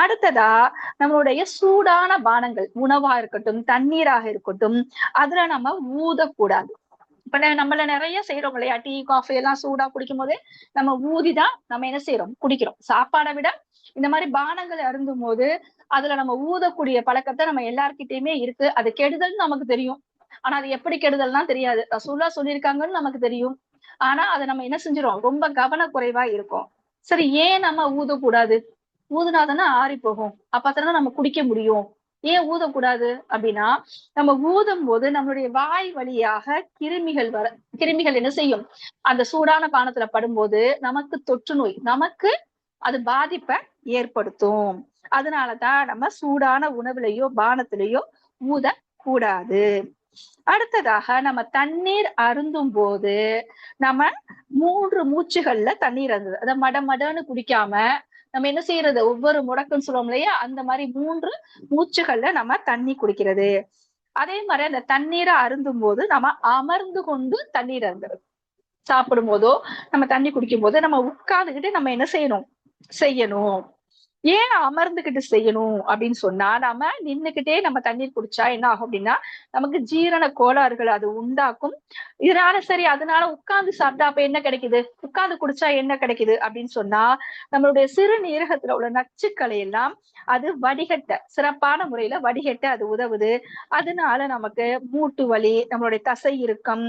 அடுத்ததா, நம்மளுடைய சூடான பானங்கள், உணவா இருக்கட்டும், தண்ணீராக இருக்கட்டும், அதுல நம்ம ஊதக்கூடாது. இப்ப நம்மள நிறைய செய்யறோம் இல்லையா? டீ, காஃபி எல்லாம் சூடா குடிக்கும் போது நம்ம ஊதிதான் நம்ம என்ன செய்யறோம்? குடிக்கிறோம். சாப்பாடை விட இந்த மாதிரி பானங்கள் அருந்தும் போது அதுல நம்ம ஊதக்கூடிய பழக்கத்தை நம்ம எல்லார்கிட்டயுமே இருக்கு. அது கெடுதல்னு நமக்கு தெரியும். ஆனா அது எப்படி கெடுதல்னா தெரியாது. ரசூலா சொல்லியிருக்காங்கன்னு நமக்கு தெரியும். ஆனா அதை நம்ம என்ன செஞ்சிடும்? ரொம்ப கவனக்குறைவா இருக்கும். சரி, ஏன் நம்ம ஊதக்கூடாது? ஊதுனாதானே ஆறி போகும். அப்பத்தானே நம்ம குடிக்க முடியும். ஏன் ஊதக்கூடாது அப்படின்னா, நம்ம ஊதும் போது நம்மளுடைய வாய் வழியாக கிருமிகள் என்ன செய்யும்? அந்த சூடான பானத்துல படும்போது நமக்கு தொற்று நோய், நமக்கு அது பாதிப்பை ஏற்படுத்தும். அதனாலதான் நம்ம சூடான உணவுலையோ பானத்திலேயோ ஊதக்கூடாது. அடுத்ததாக, நம்ம தண்ணீர் அருந்தும் போது நம்ம 3 மூச்சுகள்ல தண்ணீர் அருந்தது. அதை மடன்னு குடிக்காம நம்ம என்ன செய்யறது? ஒவ்வொரு முடக்குன்னு சொல்லுவோம் இல்லையா? அந்த மாதிரி 3 மூச்சுகள்ல நம்ம தண்ணி குடிக்கிறது. அதே மாதிரி அந்த தண்ணீரை அருந்தும் போது நம்ம அமர்ந்து கொண்டு தண்ணீர் அருந்துறது. சாப்பிடும் போதோ நம்ம தண்ணி குடிக்கும் போது நம்ம உட்கார்ந்துகிட்டு நம்ம என்ன செய்யணும்? ஏன் அமர்ந்துகிட்டு செய்யணும் அப்படின்னு சொன்னா, நாம நின்னுகிட்டே நம்ம தண்ணீர் குடிச்சா என்ன ஆகும் அப்படின்னா, நமக்கு ஜீரண கோளாறுகள் அது உண்டாக்கும். இதனால சரி அதனால உட்கார்ந்து சாப்பிட்டா அப்ப என்ன கிடைக்குது? உட்கார்ந்து குடிச்சா என்ன கிடைக்குது அப்படின்னு சொன்னா, நம்மளுடைய சிறுநீரகத்துல உள்ள நச்சுக்களை எல்லாம் அது வடிகட்ட சிறப்பான முறையில வடிகட்ட அது உதவுது. அதனால நமக்கு மூட்டு வலி, நம்மளுடைய தசை இறுக்கம்,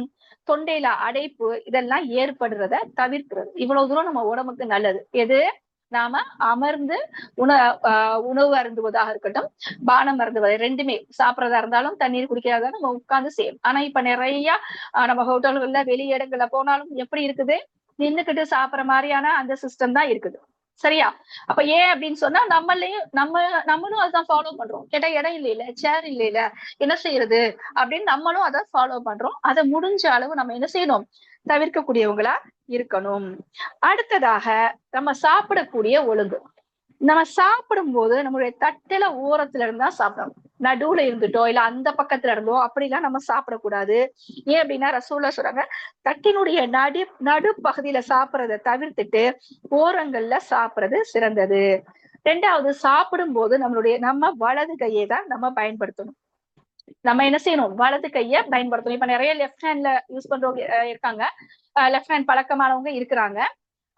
தொண்டையில அடைப்பு இதெல்லாம் ஏற்படுறத தவிர்க்கிறது. இவ்வளவு தூரம் நம்ம உடம்புக்கு நல்லது. எது? நாம அமர்ந்து உண உணவு அருந்துவதாக இருக்கட்டும், பானம் அருந்துவது 2மே சாப்பிடறதா இருந்தாலும், தண்ணீர் குடிக்கிறதா இருந்தாலும் நம்ம உட்கார்ந்து செய்யணும். ஆனா இப்ப நிறைய நம்ம ஹோட்டல்கள்ல வெளி இடங்கள்ல போனாலும் எப்படி இருக்குது? நின்னுக்கிட்டு சாப்பிடுற மாதிரியான அந்த சிஸ்டம் தான் இருக்குது. சரியா? அப்ப ஏன் அப்படின்னு சொன்னா நம்மளும் அதான் ஃபாலோ பண்றோம். கேட்டா இடம் இல்லைல, சேர் இல்லைல, என்ன செய்யறது அப்படின்னு நம்மளும் அதை ஃபாலோ பண்றோம். அதை முடிஞ்ச அளவு நம்ம என்ன செய்யணும்? தவிர்க்கக்கூடியவங்களா இருக்கணும். அடுத்ததாக நம்ம சாப்பிடக்கூடிய ஒழுங்கு. நம்ம சாப்பிடும்போது நம்மளுடைய தட்டுல ஓரத்துல இருந்தா சாப்பிடணும். நடுவுல இருந்துட்டோ இல்ல அந்த பக்கத்துல இருந்தோ அப்படிலாம் நம்ம சாப்பிடக்கூடாது. ஏன் அப்படின்னா ரசூலுல்லாஹ் சொல்றாங்க, தட்டினுடைய நடுப்பகுதியில சாப்பிடுறத தவிர்த்துட்டு ஓரங்கள்ல சாப்பிடுறது சிறந்தது. 2வது சாப்பிடும் போது நம்ம வலது கையை தான் நம்ம பயன்படுத்தணும். நம்ம என்ன செய்யணும்? வலது கைய பயன்படுத்தணும். இப்ப நிறைய லெஃப்ட் ஹேண்ட்ல யூஸ் பண்றவங்க இருக்காங்க. லெஃப்ட் ஹேண்ட் பழக்கமானவங்க இருக்கிறாங்க.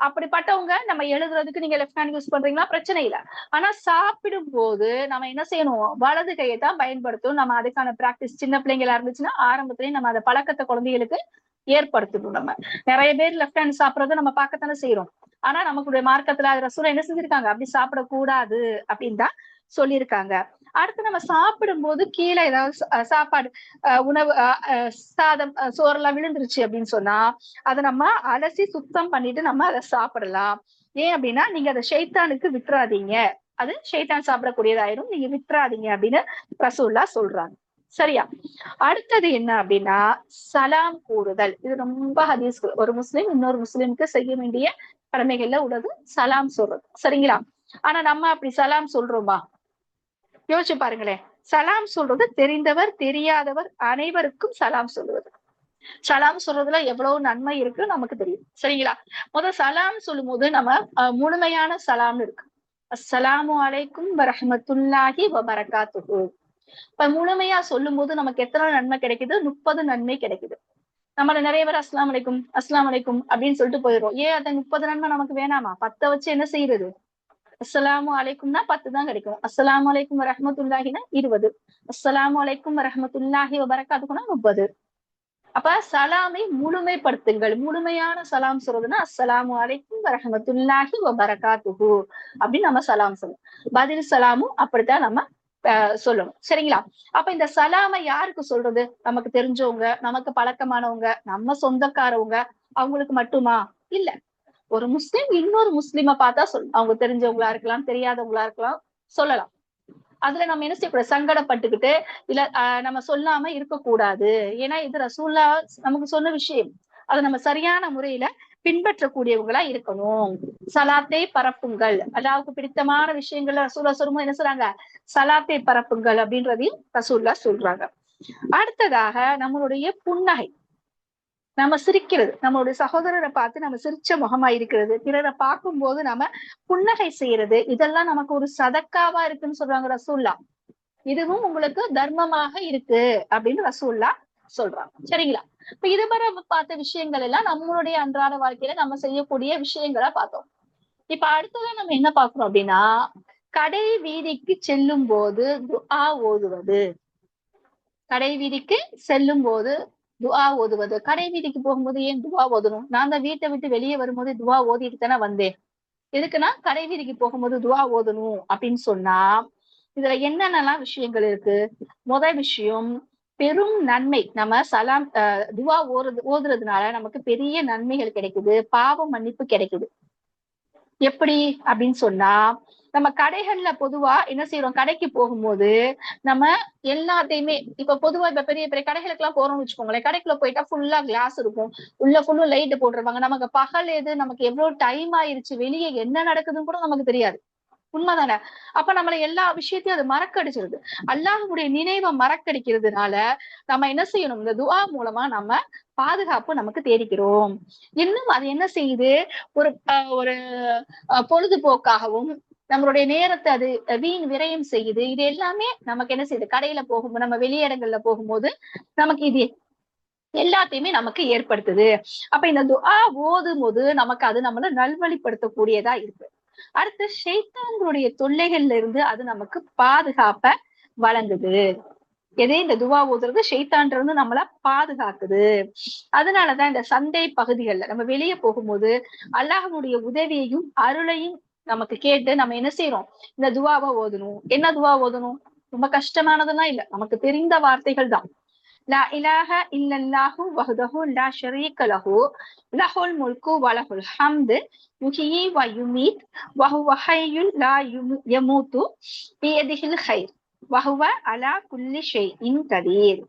அப்படிப்பட்டவங்க நம்ம எழுதுறதுக்கு நீங்க லெஃப்ட் ஹேண்ட் யூஸ் பண்றீங்களா? பிரச்சனை இல்ல. ஆனா சாப்பிடும் போது நம்ம என்ன செய்யணும்? வலது கையை தான் பயன்படுத்தணும். நம்ம அதுக்கான பிராக்டிஸ் சின்ன பிள்ளைங்களா இருந்துச்சுன்னா ஆரம்பத்திலேயே நம்ம அந்த பழக்கத்தை குழந்தைகளுக்கு ஏற்படுத்தணும். நம்ம நிறைய பேர் லெஃப்ட் ஹேண்ட் சாப்பிடறத நம்ம பார்க்கத்தானே செய்யறோம். ஆனா நமக்குடைய மார்க்கத்துல அது ரசூலா என்ன செஞ்சிருக்காங்க? அப்படி சாப்பிடக்கூடாது அப்படின்னு தான் சொல்லியிருக்காங்க. அடுத்து நம்ம சாப்பிடும் போது கீழே ஏதாவது சாப்பாடு உணவு சாதம் சோறெல்லாம் விழுந்துருச்சு அப்படின்னு சொன்னா அதை நம்ம அலசி சுத்தம் பண்ணிட்டு நம்ம அதை சாப்பிடலாம். ஏன் அப்படின்னா நீங்க அதை ஷைத்தானுக்கு விட்டுறாதீங்க. அது ஷைத்தான் சாப்பிடக்கூடியதாயிரும், நீங்க விட்டுறாதீங்க அப்படின்னு ரசூலுல்லாஹ் சொல்றாங்க. சரியா? அடுத்தது என்ன அப்படின்னா சலாம் கூறுதல். இது ரொம்ப ஹதீஸ். ஒரு முஸ்லிம் இன்னொரு முஸ்லிமுக்கு செய்ய வேண்டிய கடமைகள்ல உள்ளது சலாம் சொல்றது. சரிங்களா? ஆனா நம்ம அப்படி சலாம் சொல்றோமா? யோசிச்சு பாருங்களேன். சலாம் சொல்றது தெரிந்தவர் தெரியாதவர் அனைவருக்கும் சலாம் சொல்லுவது. சலாம் சொல்றதுல எவ்வளவு நன்மை இருக்கு நமக்கு தெரியும். சரிங்களா? சலாம் சொல்லும் போது நம்ம முழுமையான சலாம்னு இருக்கு. அஸ்ஸலாமு அலைக்கும் வரஹ்மத்துல்லாஹி வபரகாத்துஹு. இப்ப முழுமையா சொல்லும் போது நமக்கு எத்தனை நன்மை கிடைக்குது? 30 நன்மை கிடைக்குது. நம்மள நிறைய பேர் அஸ்லாம் அலைக்கும் அஸ்லாம் அலைக்கும் அப்படின்னு சொல்லிட்டு போயிடுறோம். ஏன் அந்த 30 நன்மை நமக்கு வேணாமா? 10 வச்சு என்ன செய்யறது? அஸ்ஸலாமு அலைக்கும்னா 10 தான் கிடைக்கும். அஸ்ஸலாமு அலைக்கும் வரஹ்மத்துல்லாஹினா 20. அஸ்ஸலாமு அலைக்கும் வரஹ்மத்துல்லாஹி வபரகாத்துஹுனா 30. அப்ப சலாமை முழுமைப்படுத்துங்கள். முழுமையான சலாம் சொல்றதுன்னா அஸ்ஸலாமு அலைக்கும் வரஹ்மத்துல்லாஹி வபரகாத்துஹு அப்படின்னு நம்ம சலாம் சொல்லணும். பதில் சலாமும் அப்படித்தான் நம்ம சொல்லணும். சரிங்களா? அப்ப இந்த சலாமை யாருக்கு சொல்றது? நமக்கு தெரிஞ்சவங்க, நமக்கு பழக்கமானவங்க, நம்ம சொந்தக்காரவங்க, அவங்களுக்கு மட்டுமா? இல்ல. ஒரு முஸ்லிம் இன்னொரு முஸ்லிமை பார்த்தா அவங்க தெரிஞ்சவங்களா இருக்கலாம், தெரியாதவங்களா இருக்கலாம், சொல்லலாம். அதுல நம்ம என்ன செய்யக்கூடாது? சங்கடப்பட்டுக்கிட்டு இல்ல நம்ம சொல்லாம இருக்கக்கூடாது. ஏன்னா இது ரசூல்லா நமக்கு சொன்ன விஷயம். அதை நம்ம சரியான முறையில பின்பற்றக்கூடியவங்களா இருக்கணும். சலாத்தை பரப்புங்கள். அல்லாஹ்வுக்கு பிடித்தமான விஷயங்கள்ல ரசூல்லா சொல்லும்போது என்ன சொல்றாங்க? சலாத்தை பரப்புங்கள் அப்படின்றதையும் ரசூல்லா சொல்றாங்க. அடுத்ததாக நம்மளுடைய புன்னகை. நம்ம சிரிக்கிறது. நம்மளுடைய சகோதரரை பார்த்து நம்ம சிரிச்ச முகமா இருக்கிறது. பிறரை பார்க்கும் போது நம்ம புன்னகை செய்யறது. இதெல்லாம் நமக்கு ஒரு சதக்காவா இருக்குன்னு சொல்றாங்க ரசூல்லா. இதுவும் உங்களுக்கு தர்மமாக இருக்கு அப்படின்னு ரசூல்லா சொல்றாங்க. சரிங்களா? இப்ப இதுவரை பார்த்த விஷயங்கள் எல்லாம் நம்மளுடைய அன்றாட வாழ்க்கையில நம்ம செய்யக்கூடிய விஷயங்களா பார்த்தோம். இப்ப அடுத்ததான் நம்ம என்ன பார்க்கிறோம் அப்படின்னா கடை வீதிக்கு செல்லும் போது துஆ ஓதுவது. கடை வீதிக்கு செல்லும் போது துஆ ஓதுவது. கடை வீதிக்கு போகும்போது ஏன் துஆ ஓதணும்? நான் தான் வீட்டை விட்டு வெளியே வரும்போது துஆ ஓதிட்டு தானே வந்தேன். எதுக்குன்னா கடை வீதிக்கு போகும்போது துஆ ஓதணும் அப்படின்னு சொன்னா இதுல என்னென்னலாம் விஷயங்கள் இருக்கு? முதல் விஷயம் பெரும் நன்மை. நம்ம சலாம் துஆ ஓதுறதுனால நமக்கு பெரிய நன்மைகள் கிடைக்குது. பாவ மன்னிப்பு கிடைக்குது. எப்படி அப்படின்னு சொன்னா நம்ம கடைகள்ல பொதுவா என்ன செய்யறோம்? கடைக்கு போகும்போது நம்ம எல்லாத்தையுமே இப்ப பொதுவா இப்ப பெரிய பெரிய கடைகளுக்கு எல்லாம் போறோம்னு வச்சுக்கோங்களேன். கடைக்குள்ள போயிட்டா ஃபுல்லா கிளாஸ் இருக்கும். உள்ள ஃபுல்லும் லைட் போட்டுருவாங்க. நமக்கு பகல் எது, நமக்கு எவ்வளவு டைம் ஆயிருச்சு, வெளியே என்ன நடக்குதுன்னு கூட நமக்கு தெரியாது. உண்மைதானே? அப்ப நம்மள எல்லா விஷயத்தையும் அது மறக்கடிச்சிருது. அல்லாஹ்வுடைய நினைவை மறக்கடிக்கிறதுனால நம்ம என்ன செய்யணும்? இந்த துஆ மூலமா நம்ம பாதுகாப்பு நமக்கு தேடிக்கிறோம். இன்னும் அது என்ன செய்யுது? ஒரு பொழுதுபோக்காகவும் நம்மளுடைய நேரத்தை அது வீண் விரயம் செய்யுது. இது எல்லாமே நமக்கு என்ன செய்யுது, கடையில போகும்போது, நம்ம வெளியிடங்கள்ல போகும்போது நமக்கு இது எல்லாத்தையுமே நமக்கு ஏற்படுத்துது. அப்ப இந்த துஆ ஓதும் போது நமக்கு அது நம்மள நல்வழிப்படுத்தக்கூடியதா இருக்கு. அடுத்து ஷைத்தான்களுடைய தொல்லைகள்ல இருந்து அது நமக்கு பாதுகாப்ப வழங்குது. எதே இந்த துவா ஓதுறது ஷைத்தான்ல இருந்து நம்மள பாதுகாக்குது. அதனாலதான் இந்த சந்தை பகுதிகள்ல நம்ம வெளியே போகும்போது அல்லாஹ்வுடைய உதவியையும் அருளையும் நமக்கு கேட்டு நம்ம என்ன செய்யறோம், இந்த துவாவை ஓதணும். என்ன துவா ஓதணும்? ரொம்ப கஷ்டமானதெல்லாம் இல்ல, நமக்கு தெரிந்த வார்த்தைகள் தான். லா இலாஹ இல்லல்லாஹு வஹ்தஹு லா ஷரீக லஹு லஹுல் முல்கு வ லஹுல் ஹம்து யுஹ்யி வ யுமீத் வ ஹுவ ஹய்யுன் லா யமூது பியதிஹில் கைர் வ ஹுவ அலா குல்லி ஷைஇன் கதீர்.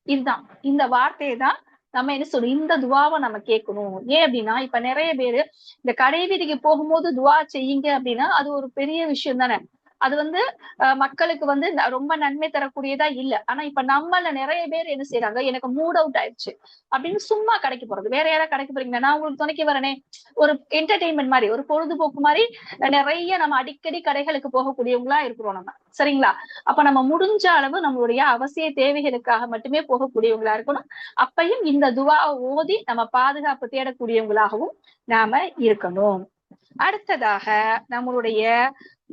இதுதான், இந்த வார்த்தையை தான் நம்ம என்ன சொல்றோம், இந்த துவாவை நம்ம கேட்கணும். ஏன் அப்படின்னா, இப்ப நிறைய பேரு இந்த கடை வீதிக்கு போகும்போது துவா செய்யுங்க அப்படின்னா அது ஒரு பெரிய விஷயம் தானே. அது வந்து மக்களுக்கு வந்து ரொம்ப நன்மை தரக்கூடியதா இல்ல. ஆனா இப்ப நம்மள நிறைய பேர் என்ன செய்யறாங்க, எனக்கு மூட் அவுட் ஆயிடுச்சு அப்படின்னு சும்மா கடைக்கு போறது. வேற யாராவது கடைக்கு போறீங்க, நான் உங்களுக்கு துணைக்கு வரனே, ஒரு என்டர்டெயின்மெண்ட் மாதிரி, ஒரு பொழுதுபோக்கு மாதிரி நிறைய நம்ம அடிக்கடி கடைகளுக்கு போகக்கூடியவங்களா இருக்கிறோம் நம்ம, சரிங்களா? அப்ப நம்ம முடிஞ்ச அளவு நம்மளுடைய அவசிய தேவைகளுக்காக மட்டுமே போகக்கூடியவங்களா இருக்கணும். அப்பையும் இந்த துவா ஓதி நம்ம பாதுகாப்பு தேடக்கூடியவங்களாகவும் நாம இருக்கணும். அடுத்ததாக நம்மளுடைய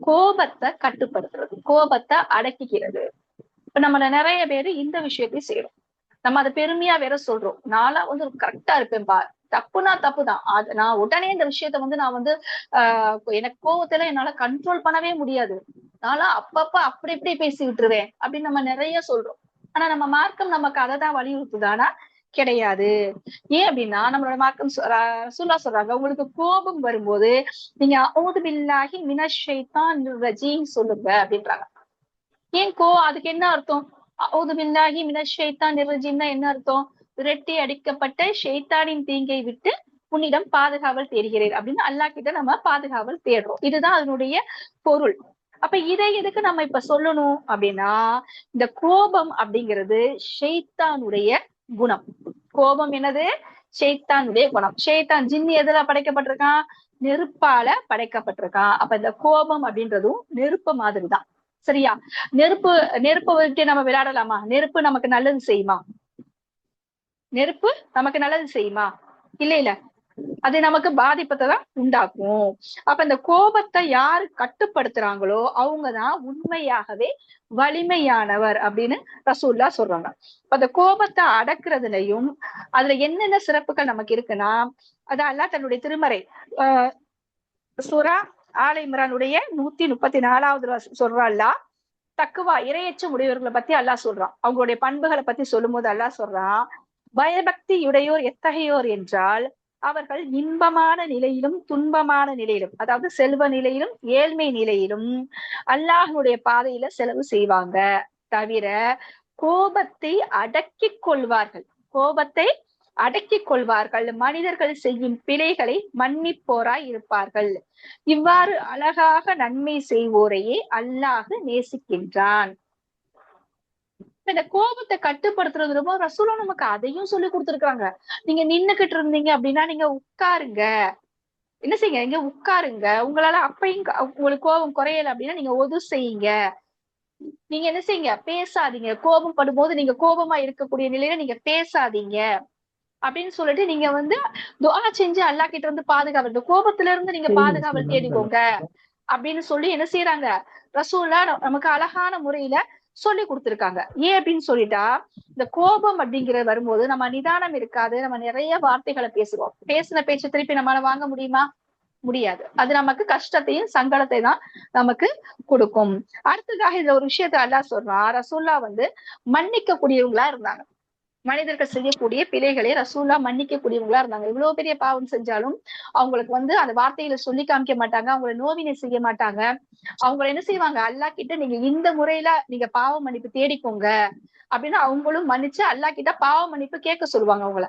கோபத்தை கட்டுப்படுத்துறது, கோபத்தை அடக்கிக்கிறது. இப்ப நம்மள நிறைய பேரு இந்த விஷயத்தை செய்யறோம். நம்ம அதை பெருமையா வேற சொல்றோம், நானா வந்து கரெக்டா இருப்பேன்பா, தப்புனா தப்புதான், அது நான் உடனே இந்த விஷயத்த வந்து நான் வந்து எனக்கு கோவத்துல என்னால கண்ட்ரோல் பண்ணவே முடியாது, நான்லாம் அப்பப்ப அப்படி இப்படி பேசி விட்டுருவேன் அப்படின்னு நம்ம நிறைய சொல்றோம். ஆனா நம்ம மார்க்கம் நமக்கு அதை தான் வலியுறுத்துதானா? கிடையாது. ஏன் அப்படின்னா நம்மளோட மார்க்கம் ரசூலுல்லாஹ் சொல்றாங்க, உங்களுக்கு கோபம் வரும்போது நீங்க அஊது பில்லாஹி மினஷ் ஷைத்தானிர் ரஜீம் சொல்லுங்க அப்படின்றாங்க. ஏன் அதுக்கு என்ன அர்த்தம்? அஊது பில்லாஹி மினஷ் ஷைத்தானிர் ரஜீம்னா என்ன அர்த்தம்? விரட்டி அடிக்கப்பட்ட ஷைத்தானின் தீங்கை விட்டு உன்னிடம் பாதுகாவல் தேடுகிறேன் அப்படின்னு அல்லாஹ் கிட்ட நம்ம பாதுகாவல் தேடுறோம். இதுதான் அதனுடைய பொருள். அப்ப இதை எதுக்கு நம்ம இப்ப சொல்லணும் அப்படின்னா, இந்த கோபம் அப்படிங்கிறது ஷைத்தானுடைய குணம். கோபம் என்னது? ஷைத்தானுடைய குணம். ஷைத்தான் ஜின்னு எதுல படைக்கப்பட்டிருக்கான்? நெருப்பால படைக்கப்பட்டிருக்கான். அப்ப இந்த கோபம் அப்படின்றதும் நெருப்பு மாதிரிதான், சரியா? நெருப்பு விட்டு நம்ம விளையாடலாமா? நெருப்பு நமக்கு நல்லது செய்யுமா? நெருப்பு நமக்கு நல்லது செய்யுமா? இல்ல இல்ல, அது நமக்கு பாதிப்பத்தை தான் உண்டாக்கும். அப்ப இந்த கோபத்தை யாரு கட்டுப்படுத்துறாங்களோ அவங்கதான் உண்மையாகவே வலிமையானவர் அப்படின்னு ரசூலுல்லாஹ் சொல்றாங்க. அந்த கோபத்தை அடக்குறதுலயும் அதுல என்னென்ன சிறப்புகள் நமக்கு இருக்குன்னா, அது அல்லாஹ் தன்னுடைய திருமறை சூரா ஆல இம்ரானுடைய 134வது சொல்றான்ல, தக்குவா இரையச்சம் உடையவர்களை பத்தி அல்லாஹ் சொல்றான். அவங்களுடைய பண்புகளை பத்தி சொல்லும் போது அல்லாஹ் சொல்றான், பயபக்தி உடையோர் எத்தகையோர் என்றால் அவர்கள் இன்பமான நிலையிலும் துன்பமான நிலையிலும், அதாவது செல்வ நிலையிலும் ஏழ்மை நிலையிலும் அல்லாஹ்வுடைய பாதையில செலவு செய்வாங்க. தவிர கோபத்தை அடக்கிக் கொள்வார்கள், கோபத்தை அடக்கிக் கொள்வார்கள், மனிதர்கள் செய்யும் பிழைகளை மன்னிப்போராய் இருப்பார்கள். இவ்வாறு அழகாக நன்மை செய்வோரையே அல்லாஹ் நேசிக்கின்றான். இந்த கோபத்தை கட்டுப்படுத்துறது ரொம்ப ரசூலும் நமக்கு அதையும் சொல்லி கொடுத்துருக்காங்க. நீங்க நின்னுகிட்டு இருந்தீங்க அப்படின்னா நீங்க உட்காருங்க, என்ன செய்யுங்க, நீங்க உட்காருங்க. உங்களால அப்பையும் உங்களுக்கு கோபம் குறையல அப்படின்னா நீங்க ஒது செய்யுங்க. நீங்க என்ன செய்யுங்க, பேசாதீங்க. கோபம் படும்போது நீங்க கோபமா இருக்கக்கூடிய நிலையில நீங்க பேசாதீங்க அப்படின்னு சொல்லிட்டு நீங்க வந்து துஆ செஞ்சு அல்லாஹ் கிட்ட இருந்து பாதுகாவல், கோபத்துல இருந்து நீங்க பாதுகாவல் தேடிக்கோங்க அப்படின்னு சொல்லி என்ன செய்யறாங்க, ரசூலுல்லாஹ் நமக்கு அழகான முறையில சொல்லி கொடுத்திருக்காங்க. ஏன் அப்படின்னு சொல்லிட்டா, இந்த கோபம் அப்படிங்கிறது வரும்போது நம்ம நிதானம் இருக்காது, நம்ம நிறைய வார்த்தைகளை பேசுவோம். பேசின பேச்சை திருப்பி நம்மளால வாங்க முடியுமா? முடியாது. அது நமக்கு கஷ்டத்தையும் சங்கடத்தை தான் நமக்கு கொடுக்கும். அடுத்ததாக இந்த ஒரு விஷயத்த அல்லாஹ் சொல்றான், ரசூலுல்லாஹ் வந்து மன்னிக்க கூடியவங்களா இருந்தாங்க. மனிதர்கள் செய்யக்கூடிய பிழைகளை ரசூலுல்லாஹ் மன்னிக்க கூடியவங்களா இருந்தாங்க. இவ்வளவு பெரிய பாவம் செஞ்சாலும் அவங்களுக்கு வந்து அந்த வார்த்தைகளை சொல்லி காமிக்க மாட்டாங்க, அவங்களை நோவினை செய்ய மாட்டாங்க. அவங்க என்ன செய்வாங்க, அல்லாஹ் கிட்ட நீங்க இந்த முறையில நீங்க பாவ மன்னிப்பு தேடிக்கோங்க அப்படின்னு அவங்களும் மன்னிச்சு அல்லாஹ் கிட்ட பாவ மன்னிப்பு கேட்க சொல்லுவாங்க. அவங்கள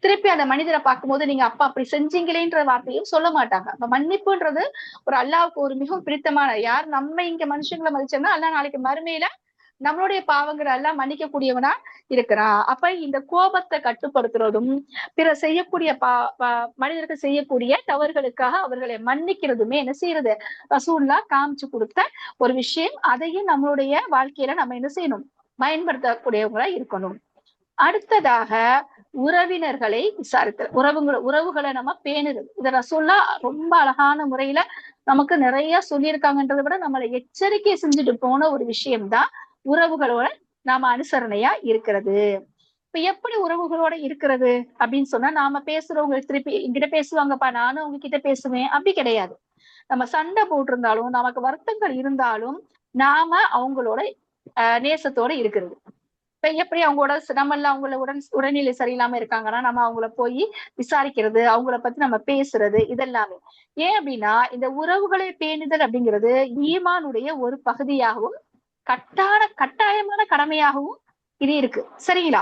திருப்பி அந்த மனிதரை பார்க்கும்போது நீங்க அப்பா அப்படி செஞ்சீங்களேன்ற வார்த்தையும் சொல்ல மாட்டாங்க. அப்ப மன்னிப்புன்றது ஒரு அல்லாஹ்வுக்கு ஒரு மிகவும் பிடித்தமான, யார் நம்ம இங்க மனுஷங்களை மதிச்சோம்னா அல்லாஹ் நாளைக்கு மறுமையில நம்மளுடைய பாவங்களை எல்லாம் மன்னிக்க கூடியவனா இருக்கிறான். அப்ப இந்த கோபத்தை கட்டுப்படுத்துறதும் பிற செய்யக்கூடிய மனிதர்கள் செய்யக்கூடிய தவறுகளுக்காக அவர்களை மன்னிக்கிறதுமே என்ன செய்யறது ரசூல்லா காமிச்சு கொடுத்த ஒரு விஷயம். அதையும் நம்மளுடைய வாழ்க்கையில நம்ம என்ன செய்யணும், பயன்படுத்தக்கூடியவங்களா இருக்கணும். அடுத்ததாக உறவினர்களை விசாரித்தல், உறவுகளை நம்ம பேணுறது. இத ரசூல்லா ரொம்ப அழகான முறையில நமக்கு நிறைய சொல்லியிருக்காங்கன்றதை விட நம்மளை எச்சரிக்கை செஞ்சுட்டு போன ஒரு விஷயம்தான் உறவுகளோட நாம அனுசரணையா இருக்கிறது. இப்ப எப்படி உறவுகளோட இருக்கிறது அப்படின்னு சொன்னா, நாம பேசுறவங்க திருப்பி என்கிட்ட பேசுவாங்கப்பா, நானும் உங்ககிட்ட பேசுவேன் அப்படி கிடையாது. நம்ம சண்டை போட்டிருந்தாலும், நமக்கு வருத்தங்கள் இருந்தாலும் நாம அவங்களோட நேசத்தோட இருக்கிறது. இப்ப எப்படி அவங்களோட நம்ம எல்லாம் அவங்கள உடல்நிலை சரியில்லாம இருக்காங்கன்னா நம்ம அவங்கள போய் விசாரிக்கிறது, அவங்கள பத்தி நம்ம பேசுறது, இதெல்லாமே ஏன் அப்படின்னா இந்த உறவுகளை பேணுதல் அப்படிங்கிறது ஈமானுடைய ஒரு பகுதியாகவும் கட்டாயமான கடமையாகவும் இது இருக்கு. சரிங்களா?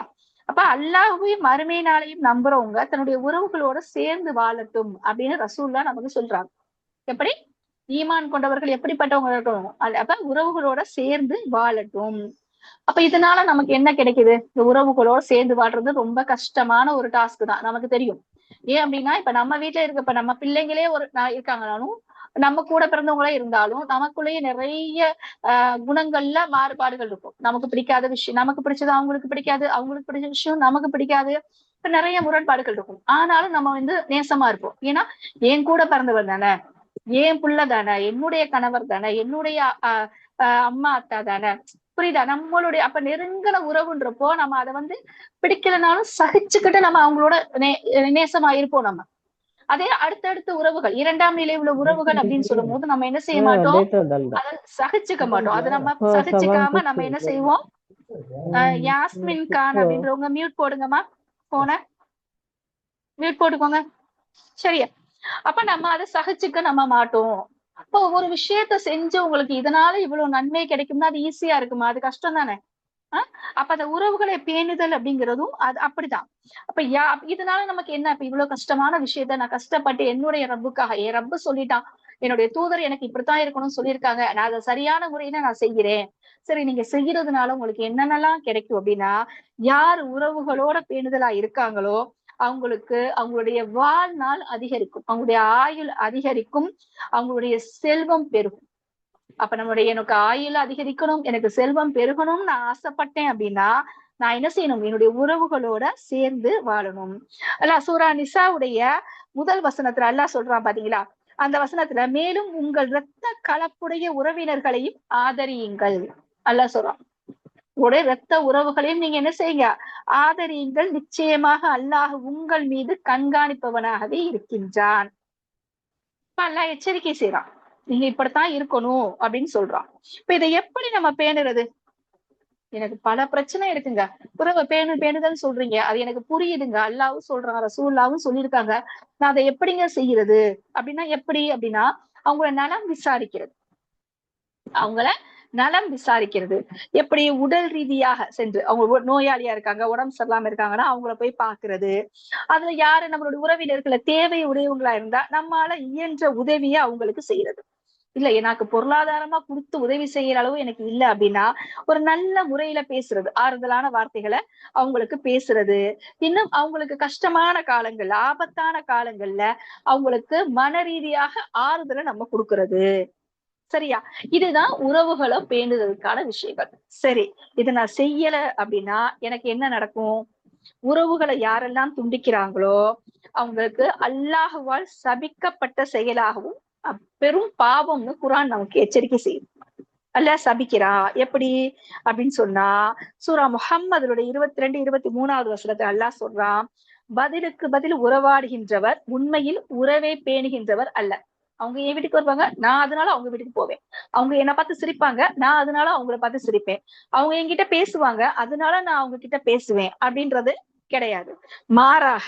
அப்ப அல்லாஹ்வையும் மறுமை நாளையும் நம்புறவங்க தன்னுடைய உறவுகளோட சேர்ந்து வாழட்டும் அப்படின்னு ரசூல்லா நமக்கு சொல்றாங்க. எப்படி ஈமான் கொண்டவர்கள் எப்படிப்பட்டவங்க இருக்கணும், அப்ப உறவுகளோட சேர்ந்து வாழட்டும். அப்ப இதனால நமக்கு என்ன கிடைக்குது? இந்த உறவுகளோட சேர்ந்து வாழ்றது ரொம்ப கஷ்டமான ஒரு டாஸ்க் தான், நமக்கு தெரியும். ஏன் அப்படின்னா இப்ப நம்ம வீட்டுல இருக்கப்ப நம்ம பிள்ளைங்களே இருக்காங்கனாலும், நம்ம கூட பிறந்தவங்களே இருந்தாலும் நமக்குள்ளேயே நிறைய குணங்கள்ல மாறுபாடுகள் இருக்கும். நமக்கு பிடிக்காத விஷயம் நமக்கு பிடிச்சது அவங்களுக்கு பிடிக்காது, அவங்களுக்கு பிடிச்ச விஷயம் நமக்கு பிடிக்காது. இப்ப நிறைய முரண்பாடுகள் இருக்கும். ஆனாலும் நம்ம நேசமா இருப்போம். ஏன்னா என் கூட பிறந்தவர் தானே, என் புள்ள தானே, என்னுடைய கணவர் தானே, என்னுடைய அம்மா அத்தா தானே, புரியுதா? நம்மளுடைய அப்ப நெருங்கின உறவுன்றப்போ நம்ம அதை பிடிக்கலனாலும் சகிச்சுக்கிட்டு நம்ம அவங்களோட நேசமா இருப்போம். நம்ம அதே அடுத்தடுத்த உறவுகள், இரண்டாம் நிலை உள்ள உறவுகள் அப்படின்னு சொல்லும் போது நம்ம என்ன செய்ய மாட்டோம், அதை சகிச்சுக்க மாட்டோம். அதை நம்ம சகிச்சுக்காம நம்ம என்ன செய்வோம், யாஸ்மின் கான் அப்படின்றவங்க மியூட் போடுங்கம்மா, போன மியூட் போட்டுக்கோங்க. சரியா? அப்ப நம்ம அதை சகிச்சுக்க நம்ம மாட்டோம். அப்போ ஒரு விஷயத்த செஞ்சு உங்களுக்கு இதனால இவ்வளவு நன்மை கிடைக்கும்னா அது ஈஸியா இருக்குமா? அது கஷ்டம் தானே. அப்ப அந்த உறவுகளை பேணுதல் அப்படிங்கிறதும் அது அப்படிதான். அப்ப இதனால நமக்கு என்ன, இப்ப இவ்வளவு கஷ்டமான விஷயத்த நான் கஷ்டப்பட்டு என்னுடைய ரப்புக்காக, என் ரப்பு சொல்லிட்டான், என்னுடைய தூதர் எனக்கு இப்படித்தான் இருக்கணும்னு சொல்லியிருக்காங்க, நான் அதை சரியான முறையில நான் செய்கிறேன். சரி, நீங்க செய்யறதுனால உங்களுக்கு என்னென்னலாம் கிடைக்கும் அப்படின்னா, யார் உறவுகளோட பேணுதலா இருக்காங்களோ அவங்களுக்கு அவங்களுடைய வாழ்நாள் அதிகரிக்கும், அவங்களுடைய ஆயுள் அதிகரிக்கும், அவங்களுடைய செல்வம் பெருகும். அப்ப எனக்கு ஆயுள் அதிகரிக்கணும், எனக்கு செல்வம் பெருகணும்னு நான் ஆசைப்பட்டேன் அப்படின்னா நான் என்ன செய்யணும், என்னுடைய உறவுகளோட சேர்ந்து வாழணும். சூரா நிசாவுடைய முதல் வசனத்துல அல்லாஹ் சொல்றான் பாத்தீங்களா, அந்த வசனத்துல மேலும் உங்கள் இரத்த கலப்புடைய உறவினர்களையும் ஆதரியுங்கள். அல்லாஹ் சொல்றான், உடைய இரத்த உறவுகளையும் நீங்க என்ன செய்யுங்க, ஆதரியுங்கள், நிச்சயமாக அல்லாஹ் உங்கள் மீது கண்காணிப்பவனாகவே இருக்கின்றான். அல்லாஹ் எச்சரிக்கை செய்யறான், நீங்க இப்படித்தான் இருக்கணும் அப்படின்னு சொல்றான். இப்ப இதை எப்படி நம்ம பேணுறது? எனக்கு பல பிரச்சனை இருக்குங்க, உறவை பேணுதல் சொல்றீங்க, அது எனக்கு புரியுதுங்க, அல்லாவும் சொல்றாங்க, ரசூலுல்லாவும் சொல்லியிருக்காங்க, நான் அதை எப்படிங்க செய்யறது அப்படின்னா, எப்படி அப்படின்னா அவங்கள நலம் விசாரிக்கிறது. அவங்கள நலம் விசாரிக்கிறது எப்படி? உடல் ரீதியாக சென்று, அவங்க நோயாளியா இருக்காங்க, உடம்பு சரியில்லாம இருக்காங்கன்னா அவங்கள போய் பாக்குறது. அதுல யாரு நம்மளுடைய உறவினர்களை தேவை உடையவங்களா இருந்தா நம்மளால இயன்ற உதவியை அவங்களுக்கு செய்யறது. இல்ல எனக்கு பொருளாதாரமா கொடுத்து உதவி செய்யற அளவு எனக்கு இல்ல அப்படின்னா ஒரு நல்ல முறையில பேசுறது, ஆறுதலான வார்த்தைகளை அவங்களுக்கு பேசுறது. இன்னும் அவங்களுக்கு கஷ்டமான காலங்கள்ல, ஆபத்தான காலங்கள்ல அவங்களுக்கு மன ரீதியாக ஆறுதலை நம்ம கொடுக்கறது. சரியா? இதுதான் உறவுகளை பேணுதலுக்கான விஷயங்கள். சரி, இதை நான் செய்யல அப்படின்னா எனக்கு என்ன நடக்கும்? உறவுகளை யாரெல்லாம் துண்டிக்கிறாங்களோ அவங்களுக்கு அல்லாஹுவால் சபிக்கப்பட்ட செயலாகவும் பெரும் பாவம்னு குர்ஆன் நமக்கு எச்சரிக்கை செய்யும். அல்லாஹ் சபிக்கிறா. எப்படி அப்படின்னு சொன்னா, சூரா முஹம்மதுடைய 22, 23வது வசனத்துல அல்லாஹ் சொல்றான், பதிலுக்கு பதில் உறவாடுகின்றவர் உண்மையில் உறவை பேணுகின்றவர் அல்ல. அவங்க என் வீட்டுக்கு வருவாங்க, நான் அதனால அவங்க வீட்டுக்கு போவேன். அவங்க என்னை பார்த்து சிரிப்பாங்க, நான் அதனால அவங்கள பார்த்து சிரிப்பேன். அவங்க என்கிட்ட பேசுவாங்க, அதனால நான் அவங்க கிட்ட பேசுவேன் அப்படின்றது கிடையாது. மாறாக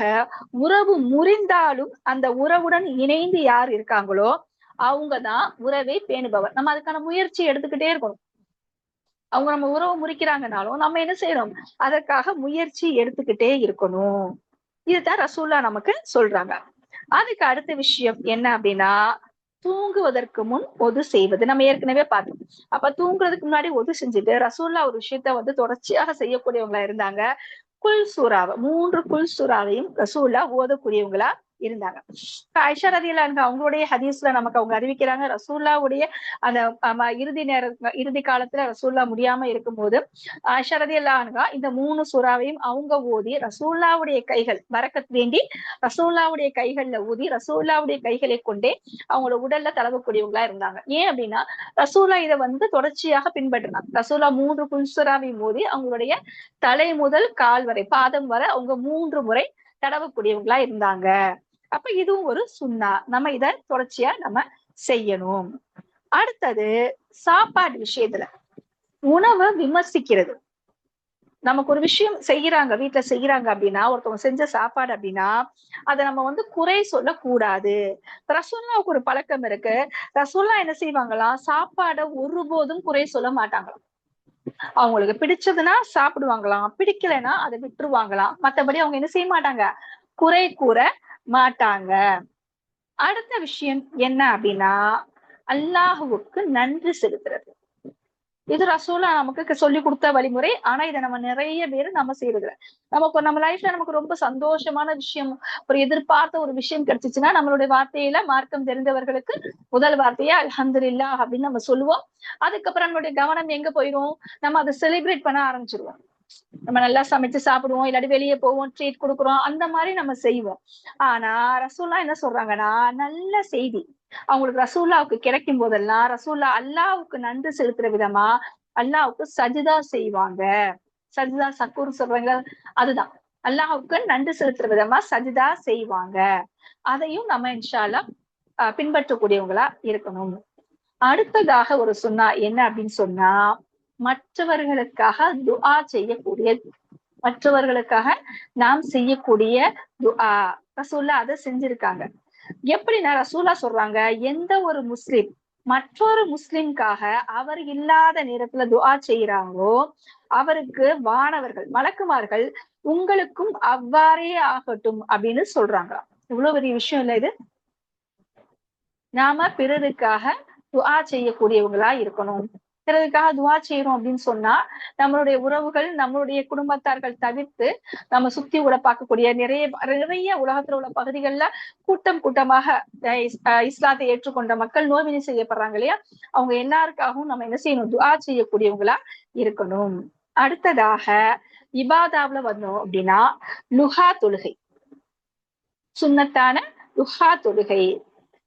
உறவு முறிந்தாலும் அந்த உறவுடன் இணைந்து யார் இருக்காங்களோ அவங்கதான் உறவை பேணுபவர். நம்ம அதுக்கான முயற்சி எடுத்துக்கிட்டே இருக்கணும். அவங்க நம்ம உறவு முறிக்கிறாங்கனாலும் நம்ம என்ன செய்யணும், அதற்காக முயற்சி எடுத்துக்கிட்டே இருக்கணும். இதுதான் ரசூல்லா நமக்கு சொல்றாங்க. அதுக்கு அடுத்த விஷயம் என்ன அப்படின்னா, தூங்குவதற்கு முன் ஒது செய்வது நம்ம ஏற்கனவே பார்த்தோம். அப்ப தூங்குறதுக்கு முன்னாடி ஒது செஞ்சுட்டு ரசூல்லா ஒரு விஷயத்த தொடர்ச்சியாக செய்யக்கூடியவங்களா இருந்தாங்க. குல் சூறாவை 3 குல் சூறாவையும் ரசூல்லா ஓதக்கூடியவங்களா இருந்தாங்க. ஆயிஷா ரலியல்லாஹு அன்ஹா அவங்களுடைய ஹதீஸ்ல நமக்கு அவங்க அறிவிக்கிறாங்க, ரசூல்லாவுடைய அந்த இறுதி காலத்துல ரசூல்லா முடியாம இருக்கும்போது ஆயிஷா ரலியல்லாஹு அன்ஹா இந்த 3 சூறாவையும் அவங்க ஓதி ரசூல்லாவுடைய கைகள் பரக்கத் வேண்டி ரசூல்லாவுடைய கைகள்ல ஊதி ரசூல்லாவுடைய கைகளை கொண்டே அவங்களோட உடல்ல தடவக்கூடியவங்களா இருந்தாங்க. ஏன் அப்படின்னா ரசூலா இதை தொடர்ச்சியாக பின்பற்றினாங்க. ரசூலா 3 குல் சூறாவையும் ஓதி அவங்களுடைய தலை முதல் கால் வரை பாதம் வரை அவங்க 3 முறை தடவக்கூடியவங்களா இருந்தாங்க. அப்ப இதுவும் ஒரு சுன்னா. நம்ம இத தொடர்ச்சியா நம்ம செய்யணும். அடுத்தது சாப்பாடு விஷயத்துல உணவை விமர்சிக்கிறது. நமக்கு ஒரு விஷயம் செய்யறாங்க, வீட்டுல செய்யறாங்க அப்படின்னா, ஒருத்தவங்க செஞ்ச சாப்பாடு அப்படின்னா அதை நம்ம குறை சொல்லக்கூடாது. ரசூல்லாவுக்கு ஒரு பழக்கம் இருக்கு. ரசூல்லா என்ன செய்வாங்களாம், சாப்பாடை ஒருபோதும் குறை சொல்ல மாட்டாங்களாம். அவங்களுக்கு பிடிச்சதுன்னா சாப்பிடுவாங்களாம், பிடிக்கலைன்னா அதை விட்டுருவாங்களாம். மத்தபடி அவங்க என்ன செய்ய மாட்டாங்க, குறை கூற மாட்டாங்க. அடுத்த விஷயம் என்ன அப்படின்னா, அல்லாஹுவுக்கு நன்றி செலுத்துறது. இது ரசூலா நமக்கு சொல்லி கொடுத்த வழிமுறை. ஆனா இதை நம்ம நிறைய பேர் நம்ம செய்யறது. நம்ம லைஃப்ல நமக்கு ரொம்ப சந்தோஷமான விஷயம், ஒரு எதிர்பார்த்த ஒரு விஷயம் கிடைச்சிச்சுன்னா நம்மளுடைய வார்த்தையில மார்க்கம் தெரிந்தவர்களுக்கு முதல் வார்த்தையா அல்ஹம்துலில்லாஹ் அப்படின்னு நம்ம சொல்லுவோம். அதுக்கப்புறம் நம்மளுடைய கவனம் எங்க போயிரும், நம்ம அதை செலிப்ரேட் பண்ண ஆரம்பிச்சிருவோம். நம்ம நல்லா சமைச்சு சாப்பிடுவோம், இல்லாட்டி வெளியே போவோம், ட்ரீட் கொடுக்குறோம், அந்த மாதிரி நம்ம செய்வோம். ஆனா ரசூல்லா என்ன சொல்றாங்கன்னா, நல்ல செய்தி அவங்களுக்கு ரசூல்லாவுக்கு கிடைக்கும் போதெல்லாம் ரசூல்லா அல்லாவுக்கு நன்றி செலுத்துற விதமா அல்லாவுக்கு சஜிதா செய்வாங்க. சஜிதா சக்கூர் சொல்றாங்க, அதுதான் அல்லாஹுக்கு நன்றி செலுத்துற விதமா சஜிதா செய்வாங்க. அதையும் நம்ம இன்ஷா அல்லாஹ் பின்பற்றக்கூடியவங்களா இருக்கணும். அடுத்ததாக ஒரு சுன்னா என்ன அப்படின்னு சொன்னா, மற்றவர்களுக்காக துஆ செய்யக்கூடிய, மற்றவர்களுக்காக நாம் செய்யக்கூடிய துஆ. ரசூல்லா அதை செஞ்சிருக்காங்க. எப்படின்னா ரசூலா சொல்றாங்க, எந்த ஒரு முஸ்லிம் மற்றொரு முஸ்லிம்காக அவர் இல்லாத நேரத்துல துஆ செய்யறாங்களோ அவருக்கு வானவர்கள் மலக்குமார்கள் உங்களுக்கும் அவ்வாறே ஆகட்டும் அப்படின்னு சொல்றாங்க. இவ்வளவு பெரிய விஷயம் இல்ல இது. நாம பிறருக்காக துஆ செய்யக்கூடியவங்களா இருக்கணும். பிறருக்காக துஆ செய்யறோம் அப்படின்னு சொன்னா நம்மளுடைய உறவுகள், நம்மளுடைய குடும்பத்தார்கள் தவிர்த்து நம்ம சுத்தி உள்ள பார்க்கக்கூடிய நிறைய உலகத்துல உள்ள பகுதிகள்ல கூட்டம் கூட்டமாக இஸ்லாத்தை ஏற்றுக்கொண்ட மக்கள் நோவினை செய்யப்படுறாங்க இல்லையா, அவங்க எல்லாருக்காகவும் நம்ம என்ன செய்யணும், துஆ செய்யக்கூடியவங்களா இருக்கணும். அடுத்ததாக இபாதாவுல வந்தோம் அப்படின்னா லுஹா தொழுகை, சுன்னத்தான லுஹா தொழுகை.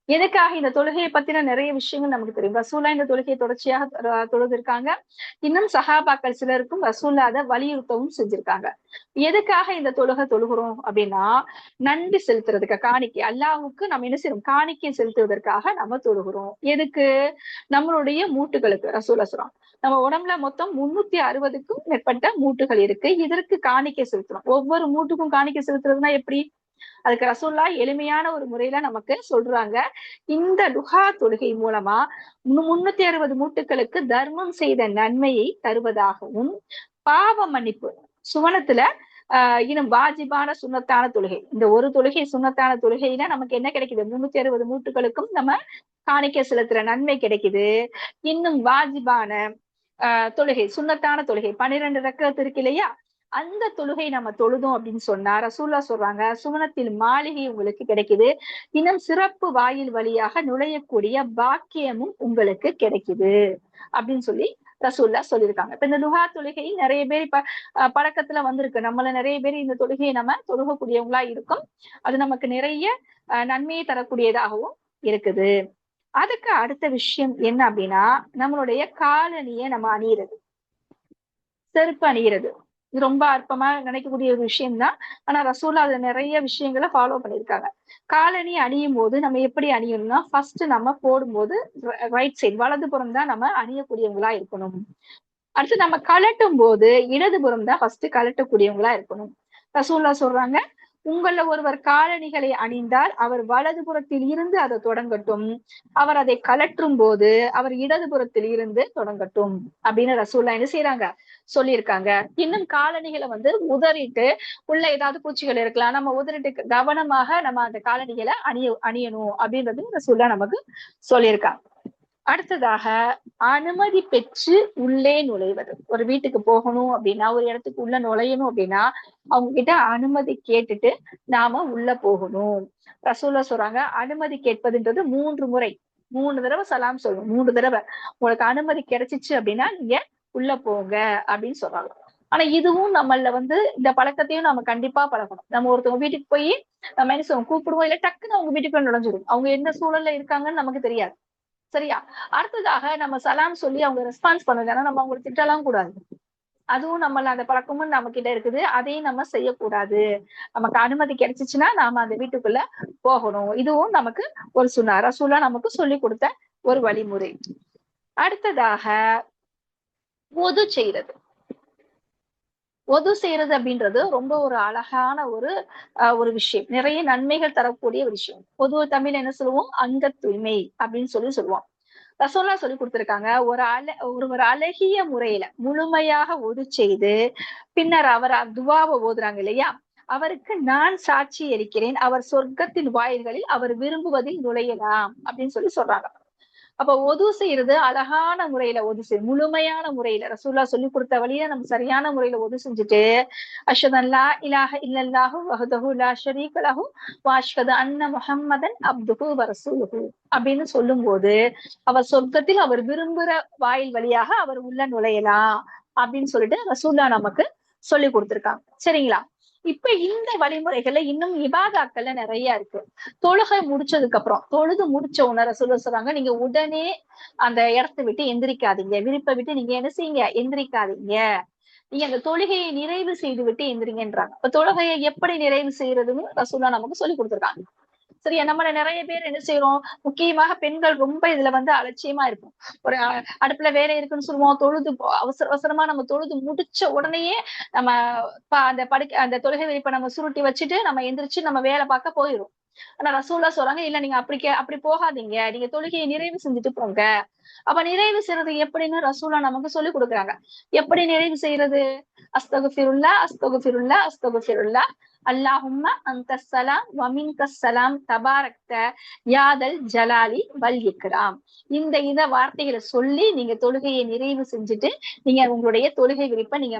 எதுக்காக இந்த தொழுகையை பத்தின நிறைய விஷயங்கள் நமக்கு தெரியும். ரசூல்லா இந்த தொழுகையை தொடர்ச்சியாக தொழுதிருக்காங்க. இன்னும் சஹாபாக்கள் சிலருக்கும் ரசூல்லா அதை வலியுறுத்தவும் செஞ்சிருக்காங்க. எதுக்காக இந்த தொழுகிறோம் அப்படின்னா, நன்றி செலுத்துறதுக்கு, காணிக்கை அல்லாஹ்வுக்கு நம்ம என்ன செய்யறோம், காணிக்கை செலுத்துவதற்காக நம்ம தொழுகிறோம். எதுக்கு, நம்மளுடைய மூட்டுகளுக்கு. ரசூல்லா சொல்றாங்க, நம்ம உடம்புல மொத்தம் 360க்கும் மேற்பட்ட மூட்டுகள் இருக்கு, இதற்கு காணிக்கை செலுத்துறோம். ஒவ்வொரு மூட்டுக்கும் காணிக்கை செலுத்துறதுன்னா எப்படி, அதுக்கு ரசூல்லா எளிமையான ஒரு முறையில நமக்கு சொல்றாங்க. இந்த லுஹா தொழுகை மூலமா 360 மூட்டுகளுக்கு தர்மம் செய்த நன்மையை தருவதாகவும், பாவ மன்னிப்பு சுவனத்துல இன்னும் வாஜிபான சுண்ணத்தான தொழுகை, இந்த ஒரு தொழுகை சுண்ணத்தான தொழுகையில நமக்கு என்ன கிடைக்குது, 360 மூட்டுகளுக்கும் நம்ம காணிக்கை செலுத்துற நன்மை கிடைக்குது. இன்னும் வாஜிபான தொழுகை, சுண்ணத்தான தொழுகை 12 ரக்கஅத் இருக்கு இல்லையா, அந்த தொழுகை நம்ம தொழுதோம் அப்படின்னு சொன்னா ரசூல்லா சொல்றாங்க, சுவனத்தில் மாளிகை உங்களுக்கு கிடைக்குது, இன்னும் சிறப்பு வாயில் வழியாக நுழையக்கூடிய பாக்கியமும் உங்களுக்கு கிடைக்குது அப்படின்னு சொல்லி ரசூல்லா சொல்லியிருக்காங்க. இப்ப இந்த லுஹா தொழுகை நிறைய பேர் இப்ப பழக்கத்துல வந்திருக்கு. நம்மள நிறைய பேர் இந்த தொழுகையை நம்ம தொழுகக்கூடியவங்களா இருக்கும். அது நமக்கு நிறைய நன்மையை தரக்கூடியதாகவும் இருக்குது. அதுக்கு அடுத்த விஷயம் என்ன அப்படின்னா, நம்மளுடைய காலணியை நம்ம அணியிறது, செருப்பு அணியிறது. இது ரொம்ப அற்பமா நினைக்கக்கூடிய ஒரு விஷயம் தான். ஆனா ரசூலா அதுல நிறைய விஷயங்களை ஃபாலோ பண்ணியிருக்காங்க. காலணி அணியும் போது நம்ம எப்படி அணியணும்னா, ஃபர்ஸ்ட் நம்ம போடும்போது ரைட் சைடு வலதுபுறம் தான் நம்ம அணியக்கூடியவங்களா இருக்கணும். அடுத்து நம்ம கலட்டும் போது இடதுபுறம் தான் ஃபர்ஸ்ட் கலட்டக்கூடியவங்களா இருக்கணும். ரசூல்லா சொல்றாங்க, உங்கள ஒருவர் காலணிகளை அணிந்தால் அவர் வலதுபுறத்தில் இருந்து அதை தொடங்கட்டும், அவர் அதை கலற்றும் போது அவர் இடதுபுறத்தில் இருந்து தொடங்கட்டும் அப்படின்னு ரசூல்லா என்ன செய்யறாங்க, சொல்லியிருக்காங்க. இன்னும் காலணிகளை வந்து உதறிட்டு உள்ள ஏதாவது பூச்சிகள் இருக்கலாம், நம்ம உதறிட்டு கவனமாக நம்ம அந்த காலணிகளை அணியணும் அப்படின்றது ரசூல்லா நமக்கு சொல்லியிருக்காங்க. அடுத்ததாக அனுமதி பெற்று உள்ளே நுழைவது. ஒரு வீட்டுக்கு போகணும் அப்படின்னா, ஒரு இடத்துக்கு உள்ள நுழையணும் அப்படின்னா அவங்க கிட்ட அனுமதி கேட்டுட்டு நாம உள்ள போகணும். ரசூல்லா சொல்றாங்க, அனுமதி கேட்பதுன்றது 3 முறை, 3 தடவை சலாம் சொல்லணும். 3 தடவை உங்களுக்கு அனுமதி கிடைச்சிச்சு அப்படின்னா நீங்க உள்ள போங்க அப்படின்னு சொல்றாங்க. ஆனா இதுவும் நம்மள வந்து இந்த பழக்கத்தையும் நம்ம கண்டிப்பா பழக்கணும். நம்ம ஒருத்தவங்க வீட்டுக்கு போய் நம்ம என்ன சொல்லுவோம், கூப்பிடுவோம், இல்ல டக்குன்னு அவங்க வீட்டுக்குள்ள நுழைஞ்சிடும். அவங்க என்ன சூழல்ல இருக்காங்கன்னு நமக்கு தெரியாது. சரியா? அடுத்ததாக நம்ம சலாம் சொல்லி அவங்க ரெஸ்பான்ஸ் பண்ணல, நம்ம அவங்களை திட்டலாம் கூடாது. அதுவும் நம்மள அந்த பழக்கமும் நம்ம கிட்ட இருக்குது. அதையும் நம்ம செய்யக்கூடாது. நமக்கு அனுமதி கிடைச்சிச்சுன்னா நாம அந்த வீட்டுக்குள்ள போகணும். இதுவும் நமக்கு ஒரு சுன்னா, ரசூலா நமக்கு சொல்லி கொடுத்த ஒரு வழிமுறை. அடுத்ததாக ஒது செய்யறது. ஒது செய்யறது அப்படின்றது ரொம்ப ஒரு அழகான ஒரு விஷயம். நிறைய நன்மைகள் தரக்கூடிய ஒரு விஷயம். பொதுவா தமிழ் என்ன சொல்லுவோம், அங்க தூய்மை அப்படின்னு சொல்லுவோம். ரசூல்லா சொல்லி கொடுத்திருக்காங்க, ஒரு அழகிய முறையில முழுமையாக ஒது செய்து பின்னர் அவர் துவாவை ஓதுறாங்க இல்லையா, அவருக்கு நான் சாட்சி அளிக்கிறேன், அவர் சொர்க்கத்தின் வாயில்களில் அவர் விரும்புவதில் நுழையலாம் அப்படின்னு சொல்றாங்க. அப்ப ஒது செய்யறது அழகான முறையில ஒது செய்யும், முழுமையான முறையில ரசூல்லா சொல்லி கொடுத்த வழியில நம்ம சரியான முறையில ஒது செஞ்சுட்டு அஷ்ஹது அல்லா இலாஹ இல்லல்லாஹு வஹ்தஹு லா ஷரீக லஹு வ அஷ்ஹது அன்ன முஹம்மதன் அப்துஹு வ ரசூலுஹு அப்படின்னு சொல்லும் போது அவர் சொர்க்கத்தில் அவர் விரும்புற வாயில் வழியாக அவர் உள்ள நுழையலாம் அப்படின்னு சொல்லிட்டு ரசூல்லா நமக்கு சொல்லி கொடுத்திருக்காங்க. சரிங்களா? இப்ப இந்த வழிமுறைகள்ல இன்னும் இபாதாக்கள்ல நிறைய இருக்கு. தொழுகை முடிச்சதுக்கு அப்புறம், தொழுது முடிச்ச உடனே சொல்றாங்க, நீங்க உடனே அந்த இடத்தை விட்டு எந்திரிக்காதீங்க, விருப்பை விட்டு நீங்க என்ன செய்யுங்க, எந்திரிக்காதீங்க, நீங்க அந்த தொழுகையை நிறைவு செய்து விட்டு எந்திரிங்கன்றாங்க. இப்ப தொழுகையை எப்படி நிறைவு செய்யறதுன்னு ரசூலா நமக்கு சொல்லி கொடுத்திருக்காங்க. சரியா? நம்மள நிறைய பேர் என்ன செய்யறோம், முக்கியமாக பெண்கள் ரொம்ப இதுல வந்து அலட்சியமா இருக்கும். ஒரு அடுப்புல வேலை இருக்குன்னு சொல்லுவோம், அவசர அவசரமா நம்ம தொழுது முடிச்ச உடனேயே நம்ம அந்த தொழுகை விரிப்பை நம்ம சுருட்டி வச்சுட்டு நம்ம எந்திரிச்சு நம்ம வேலை பார்க்க போயிரும். ஆனா ரசூல்லா சொல்றாங்க, இல்ல நீங்க அப்படி போகாதீங்க, நீங்க தொழுகையை நிறைவு செஞ்சுட்டு போங்க. அப்ப நிறைவு செய்யறது எப்படின்னு ரசூலா நமக்கு சொல்லி கொடுக்குறாங்க. எப்படி நிறைவு செய்யறது? அஸ்தகுஃபிருல்லா அஸ்தகுஃபிருல்லா அஸ்தகுஃபிருல்லா அல்லாஹும்ம அன்தஸ் ஸலாம் வ மின்கஸ் ஸலாம் தபாரக்த யாதல் ஜலாலி வல் இக்ராம். இந்த வார்த்தைகளை சொல்லி நீங்க தொழுகையை நிறைவு செஞ்சுட்டு நீங்க உங்களுடைய தொழுகை விரிப்பை நீங்க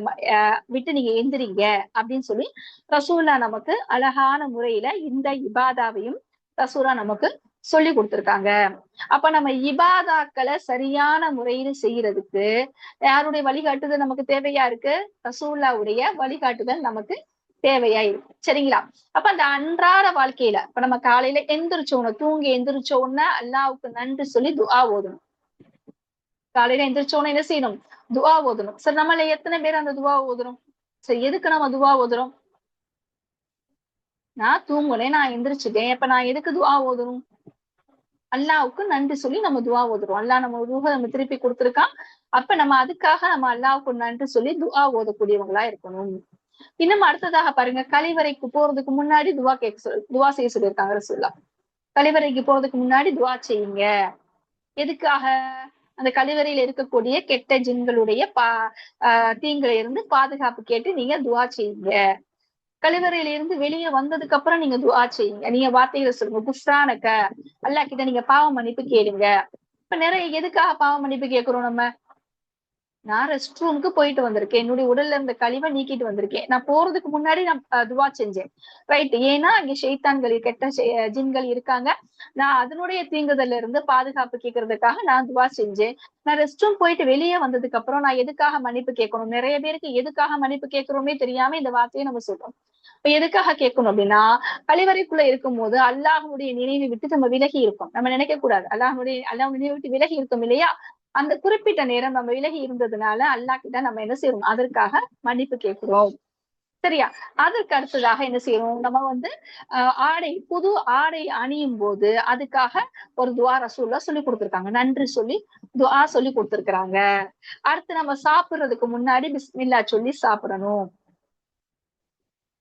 விட்டு நீங்க எந்திரிங்க அப்படின்னு சொல்லி ரசூலா நமக்கு அழகான முறையில இந்த இபாதாவையும் ரசூலா நமக்கு சொல்லி கொடுத்திருக்காங்க. அப்ப நம்ம இபாதாக்களை சரியான முறையில செய்யறதுக்கு யாருடைய வழிகாட்டுதல் நமக்கு தேவையா இருக்கு? ரசூல்லாவுடைய வழிகாட்டுதல் நமக்கு தேவையா இருக்கு. சரிங்களா? அப்ப அந்த அன்றாட வாழ்க்கையில இப்ப நம்ம காலையில தூங்கி எந்திரிச்ச உடனே அல்லாவுக்கு நன்றி சொல்லி துஆ ஓதணும். காலையில எந்திரிச்ச உடனே என்ன செய்யணும்? துஆ ஓதணும். சரி, நம்மள எத்தனை பேர் அந்த துஆ ஓதுறோம்? சரி, எதுக்கு நம்ம துஆ ஓதுறோம்? நான் தூங்குனேன், நான் எந்திரிச்சுட்டேன், இப்ப நான் எதுக்கு துஆ ஓதணும்? அல்லாவுக்கு நன்றி சொல்லி நம்ம துஆ ஓதுறோம். அல்லாஹ் நம்ம ரூஹ நம்ம திருப்பி கொடுத்திருக்கான். அப்ப நம்ம அதுக்காக நம்ம அல்லாவுக்கு நன்றி சொல்லி துஆ ஓதக்கூடியவங்களா இருக்கணும். இன்னும் அடுத்ததாக பாருங்க, கழிவறைக்கு போறதுக்கு முன்னாடி துஆ செய்ய சொல்லியிருக்காங்க ரசூலுல்லா. கழிவறைக்கு போறதுக்கு முன்னாடி துஆ செய்யுங்க. எதுக்காக? அந்த கழிவறையில இருக்கக்கூடிய கெட்ட ஜின்களுடைய தீங்குல இருந்து பாதுகாப்பு கேட்டு நீங்க துஆ செய்யுங்க. கழிவறையில இருந்து வெளியே வந்ததுக்கு அப்புறம் நீங்க துஆ செய்யுங்க. நீங்க வார்த்தைகளை சொல்லுங்க, குஃப்ரானக, அல்லாஹ் கிட்ட நீங்க பாவ மன்னிப்பு கேளுங்க. இப்ப நிறைய எதுக்காக பாவ மன்னிப்பு கேட்கிறோம் நம்ம? நான் ரெஸ்ட் ரூமுக்கு போயிட்டு வந்திருக்கேன், என்னுடைய உடல்ல இருந்த கழிவை நீக்கிட்டு வந்திருக்கேன், நான் போறதுக்கு முன்னாடி நான் துவா செஞ்சேன், ரைட்? ஏன்னா அங்க ஷைத்தான்கள், கெட்ட ஜின்கள் இருக்காங்க, நான் அதனுடைய தீங்குதல்ல இருந்து பாதுகாப்பு கேட்கறதுக்காக நான் துவா செஞ்சேன். நான் ரெஸ்ட் ரூம் போயிட்டு வெளியே வந்ததுக்கு அப்புறம் நான் எதுக்காக மன்னிப்பு கேட்கணும்? நிறைய பேருக்கு எதுக்காக மன்னிப்பு கேட்கிறோமே தெரியாம இந்த வார்த்தையை நம்ம சொல்றோம். இப்ப எதுக்காக கேட்கணும் அப்படின்னா, கழிவறைக்குள்ள இருக்கும் போது அல்லாஹ்வுடைய நினைவை விட்டு நம்ம விலகி இருக்கோம். நம்ம நினைக்க கூடாது, அல்லாஹ் நினைவை விட்டு விலகி இருக்கோம் இல்லையா? அந்த குறிப்பிட்ட நேரம் நம்ம விலகி இருந்ததுனால அல்லாஹ் கிட்ட நம்ம என்ன செய்யறோம்? அதற்காக மன்னிப்பு கேட்கிறோம். சரியா? அதற்கு அடுத்ததாக என்ன செய்யறோம்? நம்ம வந்து புது ஆடை அணியும் போது அதுக்காக ஒரு துஆ ரசூலுல்லா சொல்லி கொடுத்திருக்காங்க. நன்றி சொல்லி துஆ சொல்லி கொடுத்திருக்கிறாங்க. அடுத்து நம்ம சாப்பிடுறதுக்கு முன்னாடி பிஸ்மில்லா சொல்லி சாப்பிடணும்.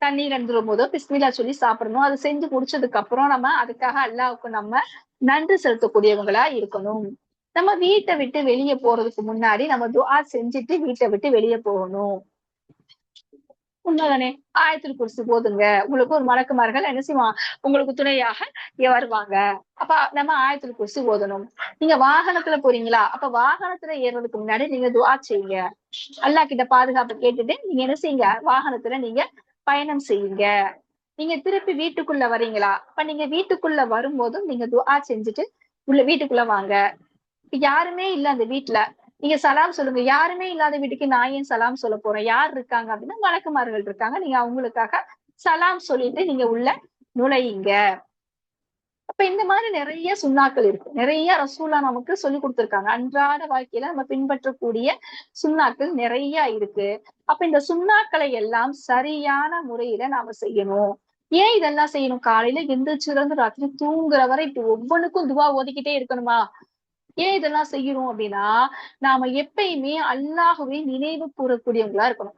தண்ணீர் அருந்தும் போதோ பிஸ்மில்லா சொல்லி சாப்பிடணும். அது செஞ்சு முடிச்சதுக்கு அப்புறம் நம்ம அதுக்காக அல்லாஹ்வுக்கு நம்ம நன்றி செலுத்தக்கூடியவங்களா இருக்கணும். நம்ம வீட்டை விட்டு வெளியே போறதுக்கு முன்னாடி நம்ம துஆ செஞ்சுட்டு வீட்டை விட்டு வெளியே போகணும். உண்மைதானே? ஆயத்துல் குர்சி போதுங்க. உங்களுக்கு ஒரு மலக்குமார்கள் என்ன செய்வான்? உங்களுக்கு துணையாக வருவாங்க. அப்ப நம்ம ஆயத்துல் குர்சி ஓதணும். நீங்க வாகனத்துல போறீங்களா? அப்ப வாகனத்துல ஏறுறதுக்கு முன்னாடி நீங்க துஆ செய்யுங்க. அல்லாஹ் கிட்ட பாதுகாப்பு கேட்டுட்டு நீங்க என்ன செய்யுங்க? வாகனத்துல நீங்க பயணம் செய்யுங்க. நீங்க திருப்பி வீட்டுக்குள்ள வரீங்களா? அப்ப நீங்க வீட்டுக்குள்ள வரும்போதும் நீங்க துஆ செஞ்சுட்டு வீட்டுக்குள்ள வாங்க. யாருமே இல்ல அந்த வீட்ல. நீங்க சலாம் சொல்லுங்க. யாருமே இல்லாத வீட்டுக்கு நான் ஏன் சலாம் சொல்ல போறேன்? யார் இருக்காங்க அப்படின்னா மலக்குமார்கள் இருக்காங்க. நீங்க அவங்களுக்காக சலாம் சொல்லிட்டு நீங்க உள்ள நுழையுங்க. அப்ப இந்த மாதிரி நிறைய சுண்ணாக்கள் இருக்கு. நிறைய ரசூலா நமக்கு சொல்லி கொடுத்திருக்காங்க. அன்றாட வாழ்க்கையில நம்ம பின்பற்றக்கூடிய சுண்ணாக்கள் நிறைய இருக்கு. அப்ப இந்த சுண்ணாக்களை எல்லாம் சரியான முறையில நாம செய்யணும். ஏன் இதெல்லாம் செய்யணும்? காலையில எந்திரிச்சதுல இருந்து ராத்திரி தூங்குற வரை ஒவ்வொன்னுக்கும் துவா ஓதிக்கிட்டே இருக்கணுமா? ஏன் இதெல்லாம் செய்யணும் அப்படின்னா, நாம எப்பயுமே அல்லாஹ்வை நினைவு கூறக்கூடியவங்களா இருக்கணும்.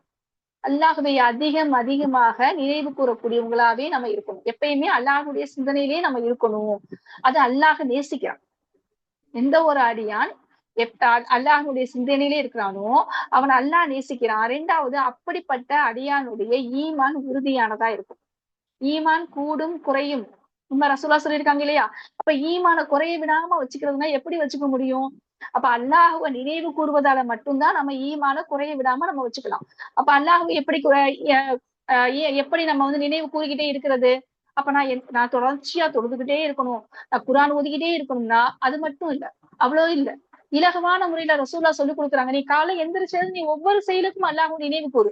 அல்லாஹ்வை அதிகமாக நினைவு கூறக்கூடியவங்களாவே நம்ம இருக்கணும். எப்பயுமே அல்லாஹ்வுடைய சிந்தனையிலேயே நம்ம இருக்கணும். அது அல்லாஹ் நேசிக்கிறான். எந்த ஒரு அடியான் அல்லாஹ்வுடைய சிந்தனையிலே இருக்கிறானோ அவன் அல்லாஹ் நேசிக்கிறான். 2வது அப்படிப்பட்ட அடியானுடைய ஈமான் உறுதியானதா இருக்கும். ஈமான் கூடும் குறையும். உண்மை ரசூலா சொல்லியிருக்காங்க இல்லையா? அப்ப ஈமான குறைய விடாம வச்சுக்கிறதுனா எப்படி வச்சுக்க முடியும்? அப்ப அல்லாஹ்வை நினைவு கூறுவதால மட்டும்தான் நம்ம ஈமான குறைய விடாம நம்ம வச்சுக்கலாம். அப்ப அல்லாஹ்வை எப்படி எப்படி நம்ம வந்து நினைவு கூறிக்கிட்டே இருக்கிறது? அப்ப நான் தொடர்ச்சியா தொழுதுகிட்டே இருக்கணும். நான் குர்ஆன் ஓதிக்கிட்டே இருக்கணும்னா அது மட்டும் இல்ல. அவ்வளோ இல்ல. இலகுவான முறையில ரசூலா சொல்லிக் கொடுக்குறாங்க. நீ காலை எந்திரிச்சது நீ ஒவ்வொரு செயலுக்கும் அல்லாஹ்வை நினைவு கூறு.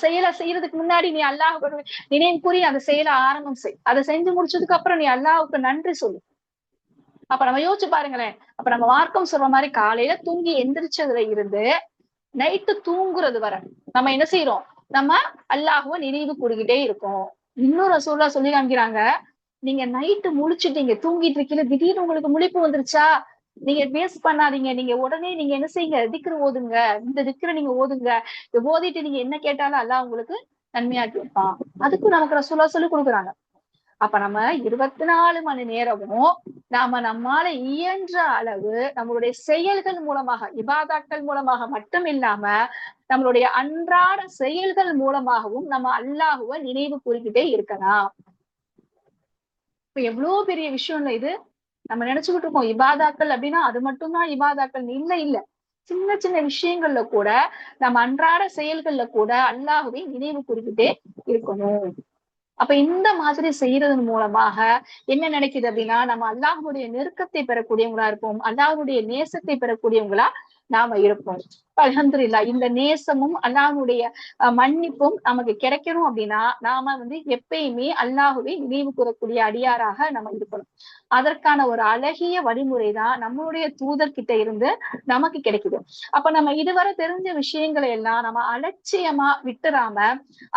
செயலை செய்யறதுக்கு முன்னாடி நீ அல்லாஹ் நினைவு கூறி அந்த செயலை ஆரம்பம் செய். அதை செஞ்சு முடிச்சதுக்கு அப்புறம் நீ அல்லாஹ்வுக்கு நன்றி சொல்லு. அப்ப நம்ம யோசிச்சு பாருங்களேன். அப்ப நம்ம மார்க்கம் சொல்ற மாதிரி காலையில தூங்கி எந்திரிச்சதுல இருந்து நைட்டு தூங்குறது வரை நம்ம என்ன செய்யறோம்? நம்ம அல்லாஹ்வை நினைவு கூறிக்கிட்டே இருக்கோம். இன்னும் ரசூலா சொல்லி காமிக்கிறாங்க, நீங்க நைட்டு முழிச்சுட்டீங்க, தூங்கிட்டு இருக்கீங்க, திடீர்னு உங்களுக்கு முழிப்பு வந்துருச்சா? நீங்க வேஸ்ட் பண்ணாதீங்க. நீங்க உடனே நீங்க என்ன செய்யுங்க? திக்ர் ஓதுங்க. இந்த திக்ரை நீங்க ஓதுங்க. ஓதிட்டு நீங்க என்ன கேட்டாலும் அல்லாஹ் உங்களுக்கு நன்மையாக்கி வைப்பான். அதுக்கும் நமக்கு ரசூலா சொல்லி கொடுக்குறாங்க. அப்ப நம்ம 24 மணி நேரமும் நாம நம்மால இயன்ற அளவு நம்மளுடைய செயல்கள் மூலமாக இபாதாக்கள் மூலமாக மட்டும் இல்லாம நம்மளுடைய அன்றாட செயல்கள் மூலமாகவும் நம்ம அல்லாஹ்வை நினைவு கூறிக்கிட்டே இருக்கலாம். இப்ப எவ்வளவு பெரிய விஷயம் இல்ல இது? நம்ம நினைச்சுக்கிட்டு இருக்கோம் இபாதாக்கள் அப்படின்னா அது மட்டும்தான் இபாதாக்கள். இல்ல. சின்ன சின்ன விஷயங்கள்ல கூட நம்ம அன்றாட செயல்கள்ல கூட அல்லாஹ்வை நினைவு கூறிக்கிட்டே இருக்கணும். அப்ப இந்த மாதிரி செய்யறதன் மூலமாக என்ன நினைக்குது அப்படின்னா நம்ம அல்லாஹ்வுடைய நெருக்கத்தை பெறக்கூடியவங்களா இருப்போம். அல்லாஹ்வுடைய நேசத்தை பெறக்கூடியவங்களா நாம இருப்போம். அல்ஹம்துலில்லாஹ். இந்த நேசமும் அல்லாஹ்வுடைய மன்னிப்பும் நமக்கு கிடைக்கணும் அப்படின்னா நாம வந்து எப்பயுமே அல்லாஹ்வை நினைவு கூறக்கூடிய அடியாராக நம்ம இருக்கணும். அதற்கான ஒரு அழகிய வழிமுறைதான் நம்மளுடைய தூதர்கிட்ட இருந்து நமக்கு கிடைக்குது. அப்ப நம்ம இதுவரை தெரிஞ்ச விஷயங்களை எல்லாம் நம்ம அலட்சியமா விட்டுறாம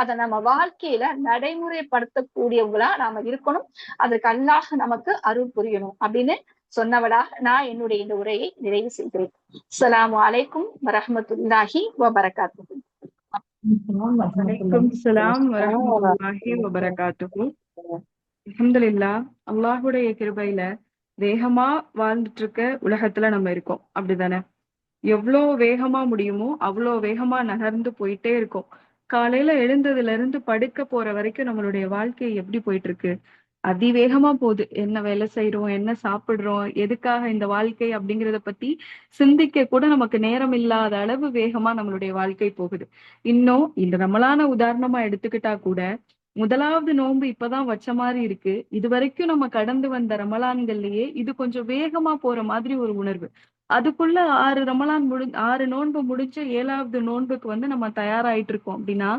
அதை நம்ம வாழ்க்கையில நடைமுறைப்படுத்தக்கூடியவங்களா நாம இருக்கணும். அதற்கு அல்லாஹ் நமக்கு அருள் புரியணும் அப்படின்னு சொன்னவளாக நான் என்னுடைய இந்த உரையை நிறைவு செய்கிறேன். அஸ்ஸலாமு அலைக்கும் வரஹ்மத்துல்லாஹி வபரகாத்துஹு. வலைக்கும் ஸலாம் வரஹ்மத்துல்லாஹி வபரகாத்துஹு. அல்ஹம்துலில்லாஹ். அல்லாஹ்வுடைய கிருபையில வேகமா வாழ்ந்துட்டு இருக்க உலகத்துல நம்ம இருக்கோம். அப்படிதானே? எவ்வளோ வேகமா முடியுமோ அவ்வளோ வேகமா நகர்ந்து போயிட்டே இருக்கோம். காலையில எழுந்ததுல இருந்து படுக்க போற வரைக்கும் நம்மளுடைய வாழ்க்கை எப்படி போயிட்டு இருக்கு? அதிவேகமா போகுது. என்ன வேலை செய்யறோம், என்ன சாப்பிடுறோம், எதுக்காக இந்த வாழ்க்கை அப்படிங்கிறத பத்தி சிந்திக்க கூட நமக்கு நேரம் இல்லாத அளவு வேகமா நம்மளுடைய வாழ்க்கை போகுது. இன்னும் இந்த ரமலான உதாரணமா எடுத்துக்கிட்டா கூட முதலாவது நோன்பு இப்பதான் வச்ச மாதிரி இருக்கு. இது வரைக்கும் நம்ம கடந்து வந்த ரமலான்கள்லயே இது கொஞ்சம் வேகமா போற மாதிரி ஒரு உணர்வு. அதுக்குள்ள 6 நோன்பு முடிஞ்ச 7வது நோன்புக்கு வந்து நம்ம தயாராயிட்டு இருக்கோம் அப்படின்னா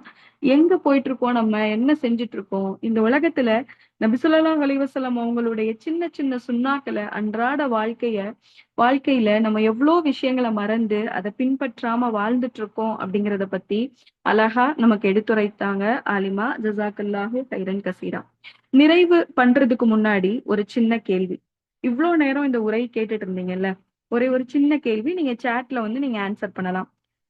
எங்க போயிட்டு இருக்கோம்? நம்ம என்ன செஞ்சுட்டு இருக்கோம்? இந்த உலகத்துல நபி ஸல்லல்லாஹு அலைஹி வஸல்லம் அவங்களுடைய சின்ன சின்ன சுண்ணாக்களை அன்றாட வாழ்க்கையில நம்ம எவ்வளவு விஷயங்களை மறந்து அதை பின்பற்றாம வாழ்ந்துட்டு இருக்கோம் அப்படிங்கிறத பத்தி அழகா நமக்கு எடுத்துரைத்தாங்க ஆலிமா. ஜஸாக்கல்லாஹு கைரன் கசீரா. நிறைவு பண்றதுக்கு முன்னாடி ஒரு சின்ன கேள்வி. இவ்வளவு நேரம் இந்த உரை கேட்டுட்டு இருந்தீங்கல்ல, ஒரு சின்ன கேள்வி நீங்க சாட்ல வந்து நீங்க ஆன்சர் பண்ணலாம்.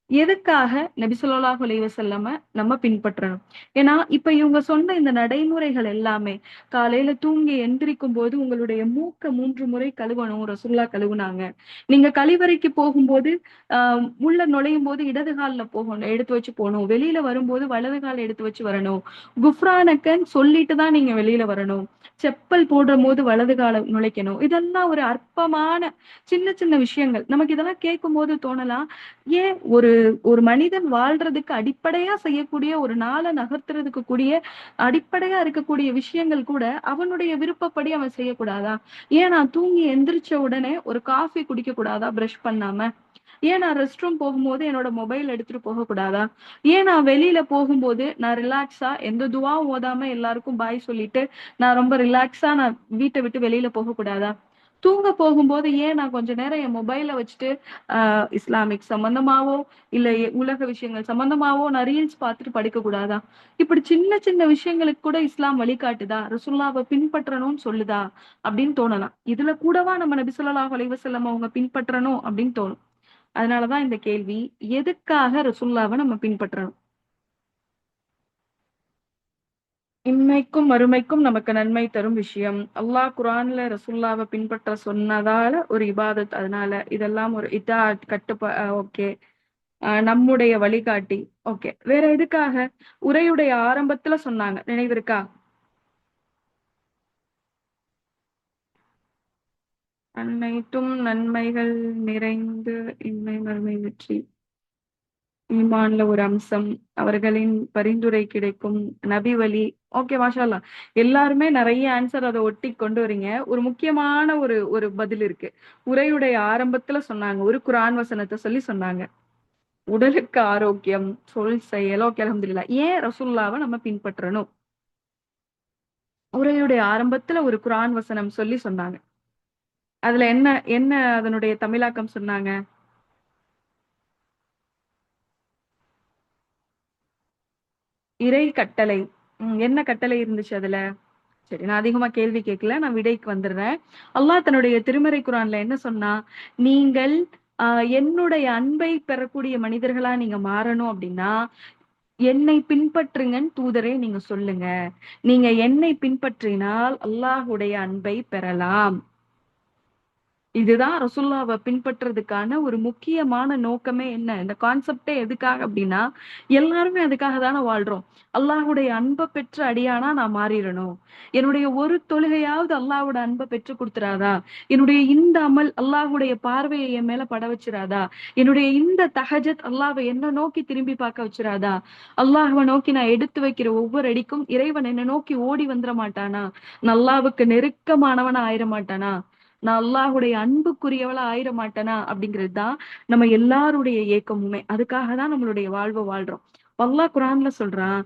எதுக்காக நபி ஸல்லல்லாஹு அலைஹி வஸல்லம நம்ம பின்பற்றணும்? ஏன்னா, இப்ப இவங்க சொன்ன இந்த நடைமுறைகள் எல்லாமே காலையில தூங்கி எந்திரிக்கும் போது உங்களுடைய மூக்க 3 முறை கழுவணும். ரசூலுல்லாஹ் கழுவுனாங்க. நீங்க கழிவறைக்கு போகும்போது, அ உள்ள நுழையும்போது இடது கால்ல போகணும் எடுத்து வச்சு போணும். வெளியில வரும்போது வலது கால எடுத்து வச்சு வரணும். குஃப்ரானக்கன்னு சொல்லிட்டு தான் நீங்க வெளியில வரணும். செப்பல் போடும்போது வலது கால நுழைக்கணும். இதெல்லாம் ஒரு அற்பமான சின்ன சின்ன விஷயங்கள். நமக்கு இதெல்லாம் கேட்கும்போது தோணலாம், ஏன் ஒரு ஒரு மனிதன் வாழ்றதுக்கு அடிப்படையா செய்யக்கூடிய ஒரு நாள நகர்த்துறதுக்கு கூடிய அடிப்படையா இருக்கக்கூடிய விஷயங்கள் கூட அவனுடைய விருப்பப்படி அவன் செய்யக்கூடாதா? ஏன் நான் தூங்கி எந்திரிச்ச உடனே ஒரு காஃபி குடிக்க கூடாதா பிரஷ் பண்ணாம? ஏன் நான் ரெஸ்ட் ரூம் போகும்போது என்னோட மொபைல் எடுத்துட்டு போகக்கூடாதா? ஏன் நான் வெளியில போகும்போது நான் ரிலாக்ஸா எந்த துவாவும் ஓதாம எல்லாருக்கும் பாய் சொல்லிட்டு நான் ரொம்ப ரிலாக்ஸா நான் வீட்ட விட்டு வெளியில போகக்கூடாதா? தூங்க போகும்போது ஏன் நான் கொஞ்ச நேரம் என் மொபைல வச்சுட்டு இஸ்லாமிக் சம்பந்தமாவோ இல்ல உலக விஷயங்கள் சம்பந்தமாவோ நான் ரீல்ஸ் பார்த்துட்டு படிக்க கூடாதா? இப்படி சின்ன சின்ன விஷயங்களுக்கு கூட இஸ்லாம் வழிகாட்டுதா? ரசூலுல்லாஹ்வ பின்பற்றணும்னு சொல்லுதா? அப்படின்னு தோணலாம். இதுல கூடவா நம்ம நபி ஸல்லல்லாஹு அலைஹி வஸல்லம் அவங்க பின்பற்றணும் அப்படின்னு தோணும். அதனாலதான் இந்த கேள்வி. எதுக்காக ரசூலுல்லாஹ்வ நம்ம பின்பற்றணும்? இம்மைக்கும் மறுமைக்கும் நமக்கு நன்மை தரும் விஷயம். அல்லாஹ் குர்ஆன்ல ரசூலுல்லாஹ்வ பின்பற்ற சொன்னதால ஒரு இபாதத். அதனால இதெல்லாம் ஒரு இத்தாஅத் ஓகே. நம்முடைய வழிகாட்டி. ஓகே. வேற எதுக்காக? உரையுடைய ஆரம்பத்துல சொன்னாங்க. நினைவிருக்கா? அனைத்தும் நன்மைகள் நிறைந்து இன்மை மறுமை வெற்றி. ஈமான்ல ஒரு அம்சம். அவர்களின் பரிந்துரை கிடைக்கும். நபி வழி. ஓகே மாஷா அல்லாஹ். எல்லாருமே நெறைய ஆன்சர் அத ஒட்டி கொண்டு வரீங்க. ஒரு முக்கியமான ஒரு ஒரு பதில் இருக்கு. உரையுடைய ஆரம்பத்துல சொன்னாங்க. ஒரு குர்ஆன் வசனத்த சொல்லி சொன்னாங்க. உடலுக்கு ஆரோக்கியம், சொல் செயல். ஓகே அல்ஹம்துலில்லாஹ். ஏன் ரசூலுல்லாஹ்வ நம்ம பின்பற்றணும்? உரையுடைய ஆரம்பத்துல ஒரு குர்ஆன் வசனம் சொல்லி சொன்னாங்க. அதுல என்ன என்ன அதனுடைய தமிழாக்கம் சொன்னாங்க? இறை கட்டளை. என்ன கட்டளை இருந்துச்சு அதுல? சரி, நான் அதிகமா கேள்வி கேட்கல. நான் விடைக்கு வந்துடுறேன். அல்லாஹ் தன்னுடைய திருமறை குர்ஆன்ல என்ன சொன்னா? நீங்கள் என்னுடைய அன்பை பெறக்கூடிய மனிதர்களா நீங்க மாறணும் அப்படின்னா, என்னை பின்பற்றுங்கன்னு தூதரே நீங்க சொல்லுங்க. நீங்க என்னை பின்பற்றினால் அல்லாஹ்வுடைய அன்பை பெறலாம். இதுதான் ரசூலுல்லாஹ்வ பின்பற்றதுக்கான ஒரு முக்கியமான நோக்கமே என்ன? இந்த கான்செப்ட்டே எதுக்காக அப்டின்னா, எல்லாருமே அதுக்காக தான வாழ்றோம். அல்லாஹ்வுடைய அன்ப பெற்ற அடியானா நான் மாறிறணும். என்னுடைய ஒரு தொழுகையாவது அல்லாஹ்வோட அன்ப பெற்றுக் குடுத்துறாதா? என்னுடைய இந்த அமல் அல்லாஹ்வுடைய பார்வைய என் மேல பட வச்சுறாதா? என்னுடைய இந்த தஹஜ்ஜத் அல்லாஹ்வ என்ன நோக்கி திரும்பி பார்க்க வச்சுறாதா? அல்லாஹ்வ நோக்கி நான் எடுத்து வைக்கிற ஒவ்வொரு அடிக்கும் இறைவன் என்ன நோக்கி ஓடி வந்துர மாட்டானா? நான் அல்லாஹ்வுக்கு நெருக்கமானவனா ஆயிர மாட்டானா? நான் அல்லாஹ்வுடைய அன்புக்குரியவளா ஆயிர மாட்டேனா? அப்படிங்கிறது தான் நம்ம எல்லாருடைய ஏக்கமுமே. அதுக்காக தான் நம்மளுடைய வாழ்வ வாழ்றோம். அல்லாஹ் குர்ஆன்ல சொல்றான்,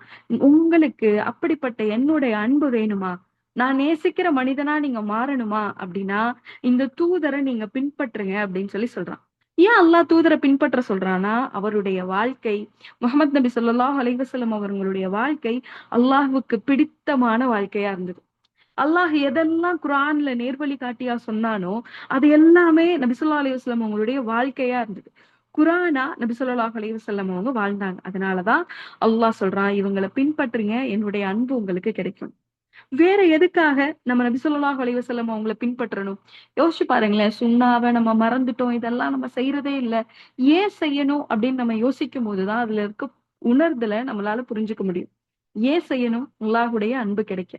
உங்களுக்கு அப்படிப்பட்ட என்னுடைய அன்பு வேணுமா? நான் நேசிக்கிற மனிதனா நீங்க மாறணுமா? அப்படின்னா, இந்த தூதர நீங்க பின்பற்றுங்க அப்படின்னு சொல்லி சொல்றான். ஏன் அல்லாஹ் தூதர பின்பற்ற சொல்றான்னா, அவருடைய வாழ்க்கை முஹம்மது நபி ஸல்லல்லாஹு அலைஹி வஸல்லம் அவர்களுடைய வாழ்க்கை அல்லாஹ்வுக்கு பிடித்தமான வாழ்க்கையா இருந்தது. அல்லாஹ் எதெல்லாம் குர்ஆன்ல நேர்வழி காட்டியா சொன்னானோ, அது எல்லாமே நபி ஸல்லல்லாஹு அலைஹி வஸல்லம் அவங்களுடைய வாழ்க்கையா இருந்தது. குர்ஆனா நபி ஸல்லல்லாஹு அலைஹி வஸல்லம் அவங்க வாழ்ந்தாங்க. அதனால தான் அல்லாஹ் சொல்றான், இவங்கள பின்பற்றுங்க, என்னுடைய அன்பு உங்களுக்கு கிடைக்கும். வேற எதுக்காக நம்ம நபி ஸல்லல்லாஹு அலைஹி வஸல்லம் அவங்கள பின்பற்றணும்? யோசிச்சு பாருங்களேன். சுன்னாவ நம்ம மறந்துட்டோம். இதெல்லாம் நம்ம செய்றதே இல்ல. ஏன் செய்யணும் அப்படின்னு நம்ம யோசிக்கும்போது தான் அதுல இருக்க உணர்தல நம்மளால புரிஞ்சுக்க முடியும். ஏன் செய்யணும்? அல்லாஹ்வுடைய அன்பு கிடைக்க.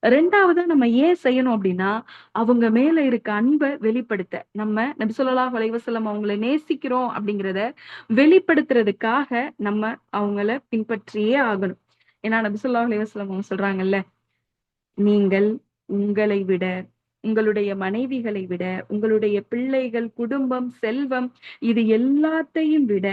2வதா நம்ம ஏன் செய்யணும் அப்படின்னா, அவங்க மேல இருக்க அன்ப வெளிப்படுத்த. நம்ம நபி ஸல்லல்லாஹு அலைஹி வஸல்லம் அவங்கள நேசிக்கிறோம் அப்படிங்கிறத வெளிப்படுத்துறதுக்காக நம்ம அவங்கள பின்பற்றியே ஆகணும். ஏன்னா நபி ஸல்லல்லாஹு அலைஹி வஸல்லம் அவங்க சொல்றாங்கல்ல, நீங்கள் உங்களை விட, உங்களுடைய மனைவிகளை விட, உங்களுடைய பிள்ளைகள், குடும்பம், செல்வம் இது எல்லாத்தையும் விட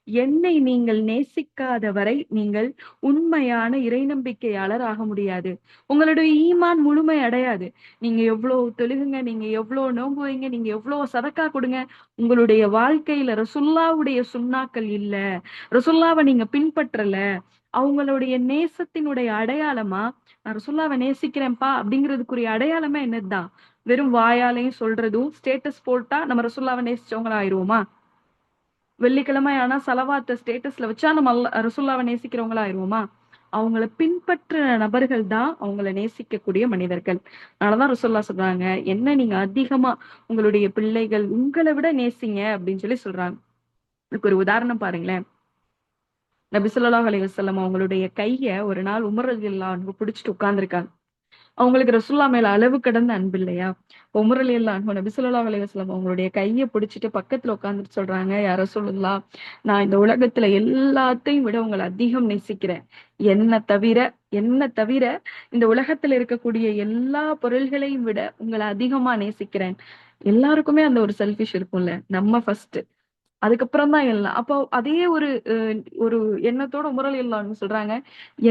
என்னை நீங்கள் நேசிக்காத வரை நீங்கள் உண்மையான இறை நம்பிக்கையாளர் ஆக முடியாது. உங்களுடைய ஈமான் முழுமை அடையாது. நீங்க எவ்ளோ தொழுகுங்க, நீங்க எவ்ளோ நோன்பு வைங்க, நீங்க எவ்ளோ சதக்கா கொடுங்க. உங்களுடைய வாழ்க்கையில ரசூலுல்லாஹ்வுடைய சுன்னாக்கள் இல்ல. ரசூலுல்லாஹ்வ நீங்க பின்பற்றல. அவங்களுடைய நேசத்தினுடைய அடையாளமா, நான் ரசூலுல்லாஹ்வ நேசிக்கிறேன்ப்பா அப்படிங்கிறதுக்குரிய அடையாளமே என்னதுதான்? வெறும் வாயாலயும் சொல்றதும், ஸ்டேட்டஸ் போட்டா நம்ம ரசூலுல்லாஹ்வ நேசிச்சவங்களா ஆயிருவோமா? வெள்ளிக்கிழமை ஆனா சலவாத்த ஸ்டேட்டஸ்ல வச்சா நம்ம ரசூல்லாவை நேசிக்கிறவங்களா ஆயிருவோமா? அவங்கள பின்பற்ற நபர்கள் தான் அவங்கள நேசிக்கக்கூடிய மனிதர்கள். அதனாலதான் ரசூல்லா சொல்றாங்க, என்ன நீங்க அதிகமா உங்களுடைய பிள்ளைகள் உங்களை விட நேசிங்க அப்படின்னு சொல்றாங்க. இதுக்கு ஒரு உதாரணம் பாருங்களேன். நபி ஸல்லல்லாஹு அலைஹி வஸல்லம் அவங்களுடைய கைய ஒரு நாள் உமர் ரலியல்லாஹு அன்ஹு பிடிச்சிட்டு உட்கார்ந்திருக்காங்க. அவங்களுக்கு ரசூல்லா மேல அளவு கடந்த அன்பு இல்லையா? உமர் ரலியல்லாஹு அன்ஹு நபி ஸல்லல்லாஹு அலைஹி வஸல்லம் அவங்களுடைய கைய பிடிச்சிட்டு பக்கத்துல உட்கார்ந்துட்டு சொல்றாங்க, யா ரசூலுல்லாஹ், நான் இந்த உலகத்துல எல்லாத்தையும் விட உங்களை அதிகம் நேசிக்கிறேன். என்ன தவிர என்ன தவிர இந்த உலகத்துல இருக்கக்கூடிய எல்லா பொருள்களையும் விட உங்களை அதிகமா நேசிக்கிறேன். எல்லாருக்குமே அந்த ஒரு செல்ஃபிஷ் இருக்கும்ல. நம்ம ஃபர்ஸ்ட். அதுக்கப்புறம் தான் எல்லாம். அப்போ அதே ஒரு ஒரு எண்ணத்தோட முரளி இல்லான்னு சொல்றாங்க.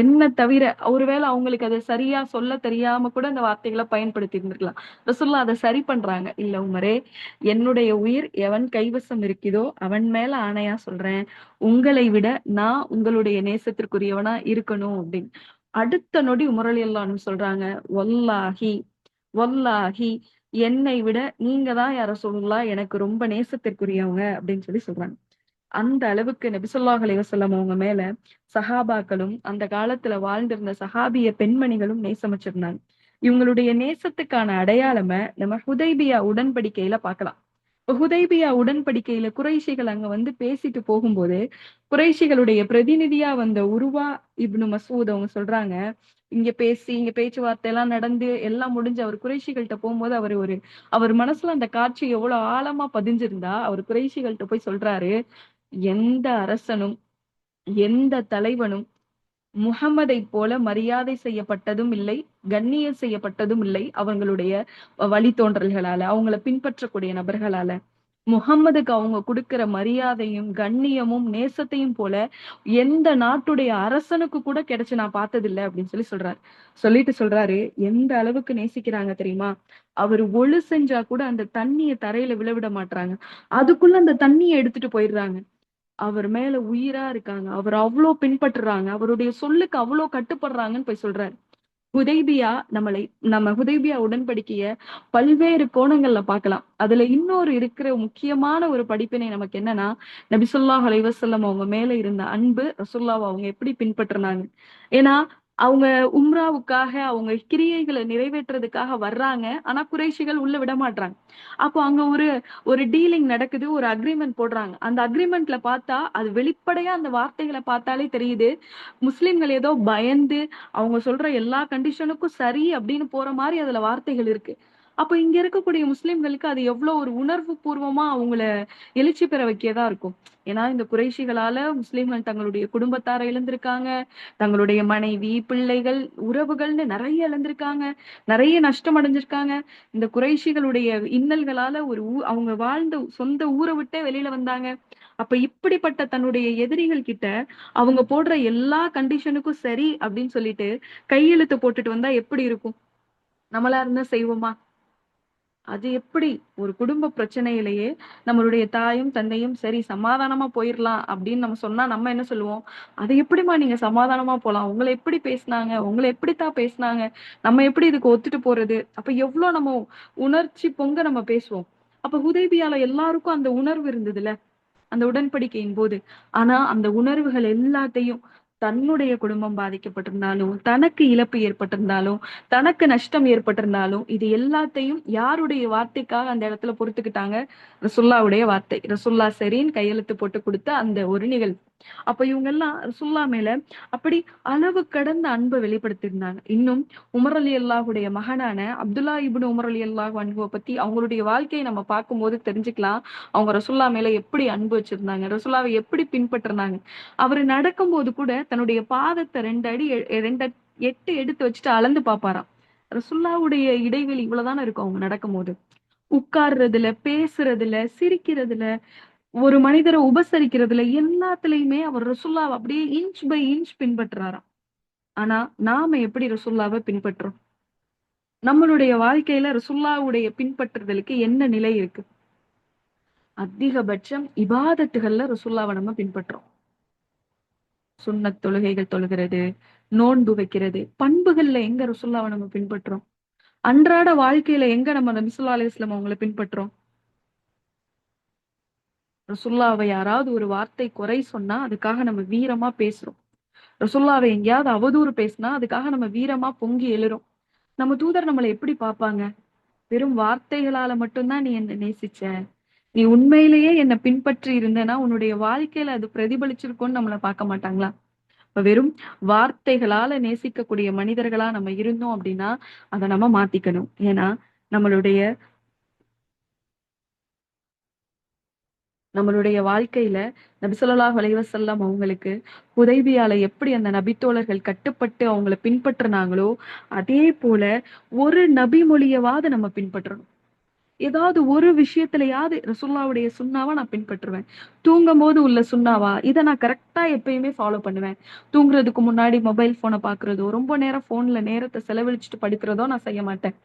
என்ன தவிர ஒருவேளை அவங்களுக்கு அத சரியா சொல்ல தெரியாம கூட அந்த வார்த்தைகள பயன்படுத்தி இருந்திருக்கலாம். ரசூலுல்லாஹ் அத சரி பண்றாங்க. இல்ல உமரே, என்னுடைய உயிர் எவன் கைவசம் இருக்குதோ அவன் மேல ஆணையா சொல்றேன். உங்களை விட நான் உங்களுடைய நேசத்திற்குரியவனா இருக்கணும் அப்படின்னு. அடுத்த நொடி உமர் ரலியல்லாஹு அன்ஹு சொல்றாங்க, வல்லாஹி வல்லாஹி என்னை விட நீங்க தான் யா ரசூலுல்லாஹ் எனக்கு ரொம்ப நேசத்திற்குரியவங்க அப்படின்னு சொல்றாங்க. அந்த அளவுக்கு நபி ஸல்லல்லாஹு அலைஹி வஸல்லம் அவங்க மேல சஹாபாக்களும் அந்த காலத்துல வாழ்ந்திருந்த சஹாபிய பெண்மணிகளும் நேசம் வச்சிருந்தாங்க. இவங்களுடைய நேசத்துக்கான அடையாளம நம்ம ஹுதைபியா உடன்படிக்கையில பார்க்கலாம். ஹுதைபியா உடன்படிக்கையில குறைஷிகள் அங்க வந்து பேசிட்டு போகும்போது, குறைஷிகளுடைய பிரதிநிதியா வந்த உருவா இப்னு மஸ்ஊத் அவங்க சொல்றாங்க, இங்க பேசி இங்க பேச்சுவார்த்தை எல்லாம் நடந்து எல்லாம் முடிஞ்சு அவர் குறைஷிகள்ட்ட போகும்போது அவர் மனசுல அந்த காட்சி எவ்வளவு ஆழமா பதிஞ்சிருந்தா அவர் குறைஷிகள்ட்ட போய் சொல்றாரு, எந்த அரசனும் எந்த தலைவனும் முஹம்மதை போல மரியாதை செய்யப்பட்டதும் இல்லை, கண்ணியம் செய்யப்பட்டதும் இல்லை அவங்களுடைய வழித்தோன்றல்களால, அவங்கள பின்பற்றக்கூடிய நபர்களால. முஹம்மதுக்கு அவங்க கொடுக்கிற மரியாதையும் கண்ணியமும் நேசத்தையும் போல எந்த நாட்டுடைய அரசனுக்கு கூட கிடைச்சு நான் பார்த்ததில்லை அப்படின்னு சொல்றாரு. சொல்லிட்டு சொல்றாரு, எந்த அளவுக்கு நேசிக்கிறாங்க தெரியுமா? அவர் ஒழு செஞ்சா கூட அந்த தண்ணிய தரையில விழவிட மாட்டாங்க. அதுக்குள்ள அந்த தண்ணியை எடுத்துட்டு போயிடுறாங்க. அவர் மேல உயிரா இருக்காங்க. அவர் அவ்ளோ பின்பற்றுறாங்க. அவருடைய சொல்லுக்கு அவ்ளோ கட்டுப்படுறாங்கன்னு போய் சொல்றாரு. ஹுதைபியா நம்ம ஹுதைபியா உடன்படிக்கைய பல்வேறு கோணங்கள்ல பார்க்கலாம். அதுல இன்னொரு இருக்கிற முக்கியமான ஒரு படிப்பினை நமக்கு என்னன்னா, நபி ஸல்லல்லாஹு அலைஹி வஸல்லம் அவங்க மேல இருந்த அன்பு, ரசூலுல்லாஹ்வ அவங்க எப்படி பின்பற்றினாங்க. ஏன்னா அவங்க உம்ராவுக்காக அவங்க கிரியைகளை நிறைவேற்றுறதுக்காக வர்றாங்க. ஆனா குறைஷிகள் உள்ள விட மாட்றாங்க. அப்போ அங்க ஒரு ஒரு டீலிங் நடக்குது. ஒரு அக்ரிமெண்ட் போடுறாங்க. அந்த அக்ரிமெண்ட்ல பார்த்தா அது வெளிப்படையா அந்த வார்த்தைகளை பார்த்தாலே தெரியுது. முஸ்லிம்கள் ஏதோ பயந்து அவங்க சொல்ற எல்லா கண்டிஷனுக்கும் சரி அப்படின்னு போற மாதிரி அதுல வார்த்தைகள் இருக்கு. அப்ப இங்க இருக்கக்கூடிய முஸ்லிம்களுக்கு அது எவ்வளவு ஒரு உணர்வு பூர்வமா அவங்கள எழுச்சி பெற வைக்கதா இருக்கும். ஏன்னா இந்த குறைஷிகளால முஸ்லிம்கள் தங்களுடைய குடும்பத்தாரை இழந்திருக்காங்க, தங்களுடைய மனைவி பிள்ளைகள் உறவுகள்னு நிறைய இழந்திருக்காங்க, நிறைய நஷ்டம் அடைஞ்சிருக்காங்க. இந்த குறைஷிகளுடைய இன்னல்களால அவங்க வாழ்ந்த சொந்த ஊரை விட்டே வெளியில வந்தாங்க. அப்ப இப்படிப்பட்ட தன்னுடைய எதிரிகள் கிட்ட அவங்க போடுற எல்லா கண்டிஷனுக்கும் சரி அப்படின்னு சொல்லிட்டு கையெழுத்து போட்டுட்டு வந்தா எப்படி இருக்கும்? நம்மளா இருந்தா செய்வோமா? அது எப்படி? ஒரு குடும்ப பிரச்சனையிலேயே நம்மளுடைய தாயும் தந்தையும் சரி சமாதானமா போயிரலாம் அப்படின்னு நம்ம சொன்னா நம்ம என்ன சொல்லுவோம்? அது எப்படிம்மா நீங்க சமாதானமா போலாம்? உங்கள எப்படி பேசுனாங்க? உங்கள எப்படித்தான் பேசுனாங்க? நம்ம எப்படி இதுக்கு ஒத்துட்டு போறது? அப்ப எவ்வளவு நம்ம உணர்ச்சி பொங்க நம்ம பேசுவோம். அப்ப ஹுதைபியால எல்லாருக்கும் அந்த உணர்வு இருந்ததுல. அந்த உடன்படிக்கையின் போது. ஆனா அந்த உணர்வுகள் எல்லாத்தையும் தன்னுடைய குடும்பம் பாதிக்கப்பட்டிருந்தாலும், தனக்கு இழப்பு ஏற்பட்டிருந்தாலும், தனக்கு நஷ்டம் ஏற்பட்டிருந்தாலும், இது எல்லாத்தையும் யாருடைய வார்த்தைக்காக அந்த இடத்துல பொறுத்துக்கிட்டாங்க? ரசூலுல்லாஹ்வுடைய வார்த்தை. ரசூலுல்லாஹ் சரின்னு கையெழுத்து போட்டு கொடுத்த அந்த ஒரு நிகழ்வு. அப்ப இவங்க எல்லாம் ரசூலுல்லாஹ் மேல அப்படி அளவு கடந்த அன்பை வெளிப்படுத்தியிருந்தாங்க. இன்னும் உமர் ரலியல்லாஹுடைய மகனான அப்துல்லா இப்னு உமர் ரலியல்லாஹு அன்ஹுவ பத்தி அவங்களுடைய வாழ்க்கையை நம்ம பார்க்கும்போது தெரிஞ்சுக்கலாம். அவங்க ரசூலுல்லாஹ் மேல எப்படி அன்பு வச்சிருந்தாங்க, ரசூலுல்லாஹ்வை எப்படி பின்பற்றினாங்க. அவரு நடக்கும்போது கூட தன்னுடைய பாதத்தை 2 எட்டு எடுத்து வச்சுட்டு அளந்து பார்ப்பாராம். ரசூலுல்லாஹ்வுடைய இடைவெளி இவ்வளவுதானே இருக்கும் அவங்க நடக்கும்போது. உட்கார்றதுல, பேசுறதுல, சிரிக்கிறதுல, ஒரு மனிதரை உபசரிக்கிறதுல எல்லாத்துலயுமே அவர் ரசூலுல்லாஹ்வை அப்படியே இன்ச் பை இன்ச் பின்பற்றுறாராம். ஆனா நாம எப்படி ரசூலுல்லாஹ்வை பின்பற்றோம்? நம்மளுடைய வாழ்க்கையில ரசூலுல்லாஹ்வுடைய பின்பற்றுதலுக்கு என்ன நிலை இருக்கு? அதிகபட்சம் இபாதத்துகள்ல ரசூலுல்லாஹ்வை நம்ம பின்பற்றோம். சுன்னத் தொழுகைகள் தொழுகிறது, நோன்பு வைக்கிறது, பண்புகள்ல எங்க ரசூலுல்லாஹ்வை நம்ம பின்பற்றோம்? அன்றாட வாழ்க்கையில எங்க நம்ம நபி ஸல்லல்லாஹு அலைஹி வஸல்லம் அவங்கள பின்பற்றோம்? ரசுல்லாவை யாராவது ஒரு வார்த்தை குறை சொன்னா அதுக்காக நம்ம வீரமா பேசுறோம். ரசுல்லாவை எங்கேயாவது அவதூறு பேசினா அதுக்காக நம்ம வீரமா பொங்கி எழுறோம். நம்ம தூதர் நம்மளை எப்படி பார்ப்பாங்க? வெறும் வார்த்தைகளால மட்டும்தான் நீ என்ன நேசிச்ச, நீ உண்மையிலேயே என்னை பின்பற்றி இருந்தனா உன்னுடைய வாழ்க்கையில அது பிரதிபலிச்சிருக்கும்னு நம்மளை பார்க்க மாட்டாங்களா? இப்ப வெறும் வார்த்தைகளால நேசிக்கக்கூடிய மனிதர்களா நம்ம இருந்தோம் அப்படின்னா அதை நம்ம மாத்திக்கணும். ஏன்னா நம்மளுடைய நம்மளுடைய வாழ்க்கையில நபி ஸல்லல்லாஹு அலைஹி வஸல்லம் அவங்களுக்கு ஹுதைபியால எப்படி அந்த நபித்தோழர்கள் கட்டுப்பட்டு அவங்கள பின்பற்றினாங்களோ அதே போல ஒரு நபி மொழியவாவது நம்ம பின்பற்றணும். ஏதாவது ஒரு விஷயத்திலயாவது ரசூலுல்லாவுடைய சுன்னாவா நான் பின்பற்றுவேன். தூங்கும் போது உள்ள சுன்னாவா இதை நான் கரெக்டா எப்பயுமே ஃபாலோ பண்ணுவேன். தூங்குறதுக்கு முன்னாடி மொபைல் போனை பாக்குறதோ ரொம்ப நேரம் போன்ல நேரத்தை செலவழிச்சுட்டு படுக்கிறதோ நான் செய்ய மாட்டேன்.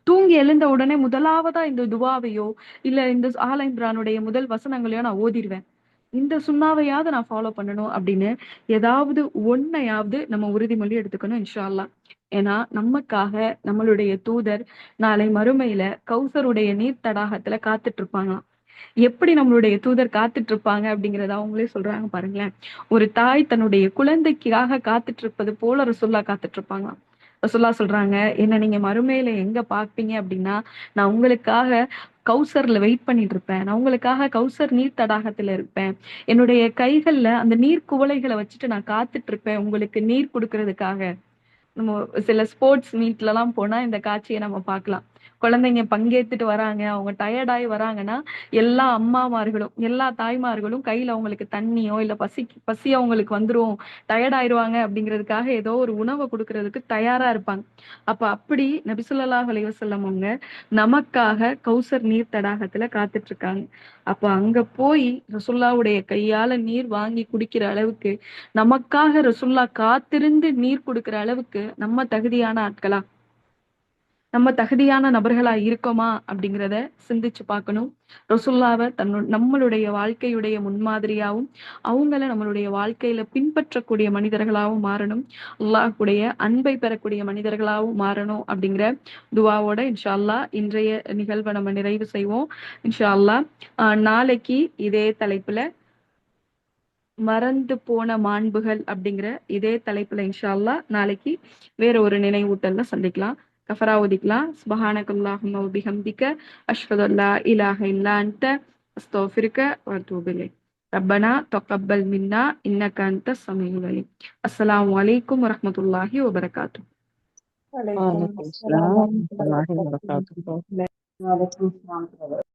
தூங்கி எழுந்த உடனே முதலாவதா இந்த துவாவையோ இல்ல இந்த ஆல இம்ரானுடைய முதல் வசனங்களையோ நான் ஓதிடுவேன். இந்த சுண்ணாவையாவது நான் ஃபாலோ பண்ணணும் அப்படின்னு ஏதாவது ஒன்னையாவது நம்ம உறுதிமொழி எடுத்துக்கணும் இன்ஷா அல்லாஹ். ஏன்னா நமக்காக நம்மளுடைய தூதர் நாளை மறுமையில கௌசருடைய நீர் தடாகத்துல காத்துட்டு இருப்பாங்களாம். எப்படி நம்மளுடைய தூதர் காத்துட்டு இருப்பாங்க அப்படிங்கறத அவங்களே சொல்றாங்க பாருங்களேன். ஒரு தாய் தன்னுடைய குழந்தைக்காக காத்துட்டு இருப்பது போல ரசூல்லா காத்துட்டு இருப்பாங்களாம். ரசூல்லா சொல்றாங்க, என்ன நீங்க மறுமையில எங்க பாப்பீங்க அப்படின்னா நான் உங்களுக்காக கௌசர்ல வெயிட் பண்ணிட்டு இருப்பேன். நான் உங்களுக்காக கௌசர் நீர் தடாகத்துல இருப்பேன். என்னுடைய கைகள்ல அந்த நீர் குவளைகளை வச்சுட்டு நான் காத்துட்டு இருப்பேன் உங்களுக்கு நீர் கொடுக்கறதுக்காக. நம்ம சில ஸ்போர்ட்ஸ் மீட்ல எல்லாம் போனா இந்த காட்சியை நம்ம பார்க்கலாம். குழந்தைங்க பங்கேத்துட்டு வராங்க, அவங்க டயர்டாயி வராங்கன்னா எல்லா அம்மாமார்களும் எல்லா தாய்மார்களும் கையில அவங்களுக்கு தண்ணியோ இல்ல பசி அவங்களுக்கு வந்துரும், டயர்ட் ஆயிருவாங்க அப்படிங்கிறதுக்காக ஏதோ ஒரு உணவை கொடுக்கறதுக்கு தயாரா இருப்பாங்க. அப்ப அப்படி நபி ஸல்லல்லாஹு அலைஹி வஸல்லம் அவங்க நமக்காக கௌசர் நீர் தடாகத்துல காத்துட்டு இருக்காங்க. அப்ப அங்க போய் ரசூலுல்லாவுடைய கையால நீர் வாங்கி குடிக்கிற அளவுக்கு நமக்காக ரசூலுல்லா காத்திருந்து நீர் கொடுக்கிற அளவுக்கு நம்ம தகுதியான ஆட்களா, நம்ம தகுதியான நபர்களா இருக்கோமா அப்படிங்கிறத சிந்திச்சு பார்க்கணும். ரசூலுல்லாவை நம்மளுடைய வாழ்க்கையுடைய முன்மாதிரியாவும் அவங்கள நம்மளுடைய வாழ்க்கையில பின்பற்றக்கூடிய மனிதர்களாகவும் மாறணும். அல்லாஹ்வுடைய அன்பை பெறக்கூடிய மனிதர்களாகவும் மாறணும் அப்படிங்கிற துவாவோட இன்ஷா அல்லாஹ் இன்றைய நிகழ்வை நம்ம நிறைவு செய்வோம். இன்ஷா அல்லாஹ் நாளைக்கு இதே தலைப்புல மறந்து போன மாண்புகள் அப்படிங்கிற இதே தலைப்புல இன்ஷா அல்லாஹ் நாளைக்கு வேற ஒரு நினைவூட்டல்ல சந்திக்கலாம். கஃபரா ஓதிக்கலாம். சுப்ஹானக்கல்லாஹும்ம வ பிஹம்திக அஷ்ஹது அல்லா இலாஹ இல்லா அன்த அஸ்தக்ஃபிருக வ அத்தூபு இலைக். ரப்பனா தக்கப்பல் மின்னா இன்னக அன்த ஸமீஉல் அலீம். அஸ்ஸலாமு அலைக்கும் வரஹ்மத்துல்லாஹி வ பரகாத்துஹு. வலைக்கும் وعليكم அஸ்ஸலாம் السلام ورحمة வரஹ்மத்துல்லாஹி الله வபரகாத்துஹு. وبركاته. வலைக்கும் அஸ்ஸலாம்.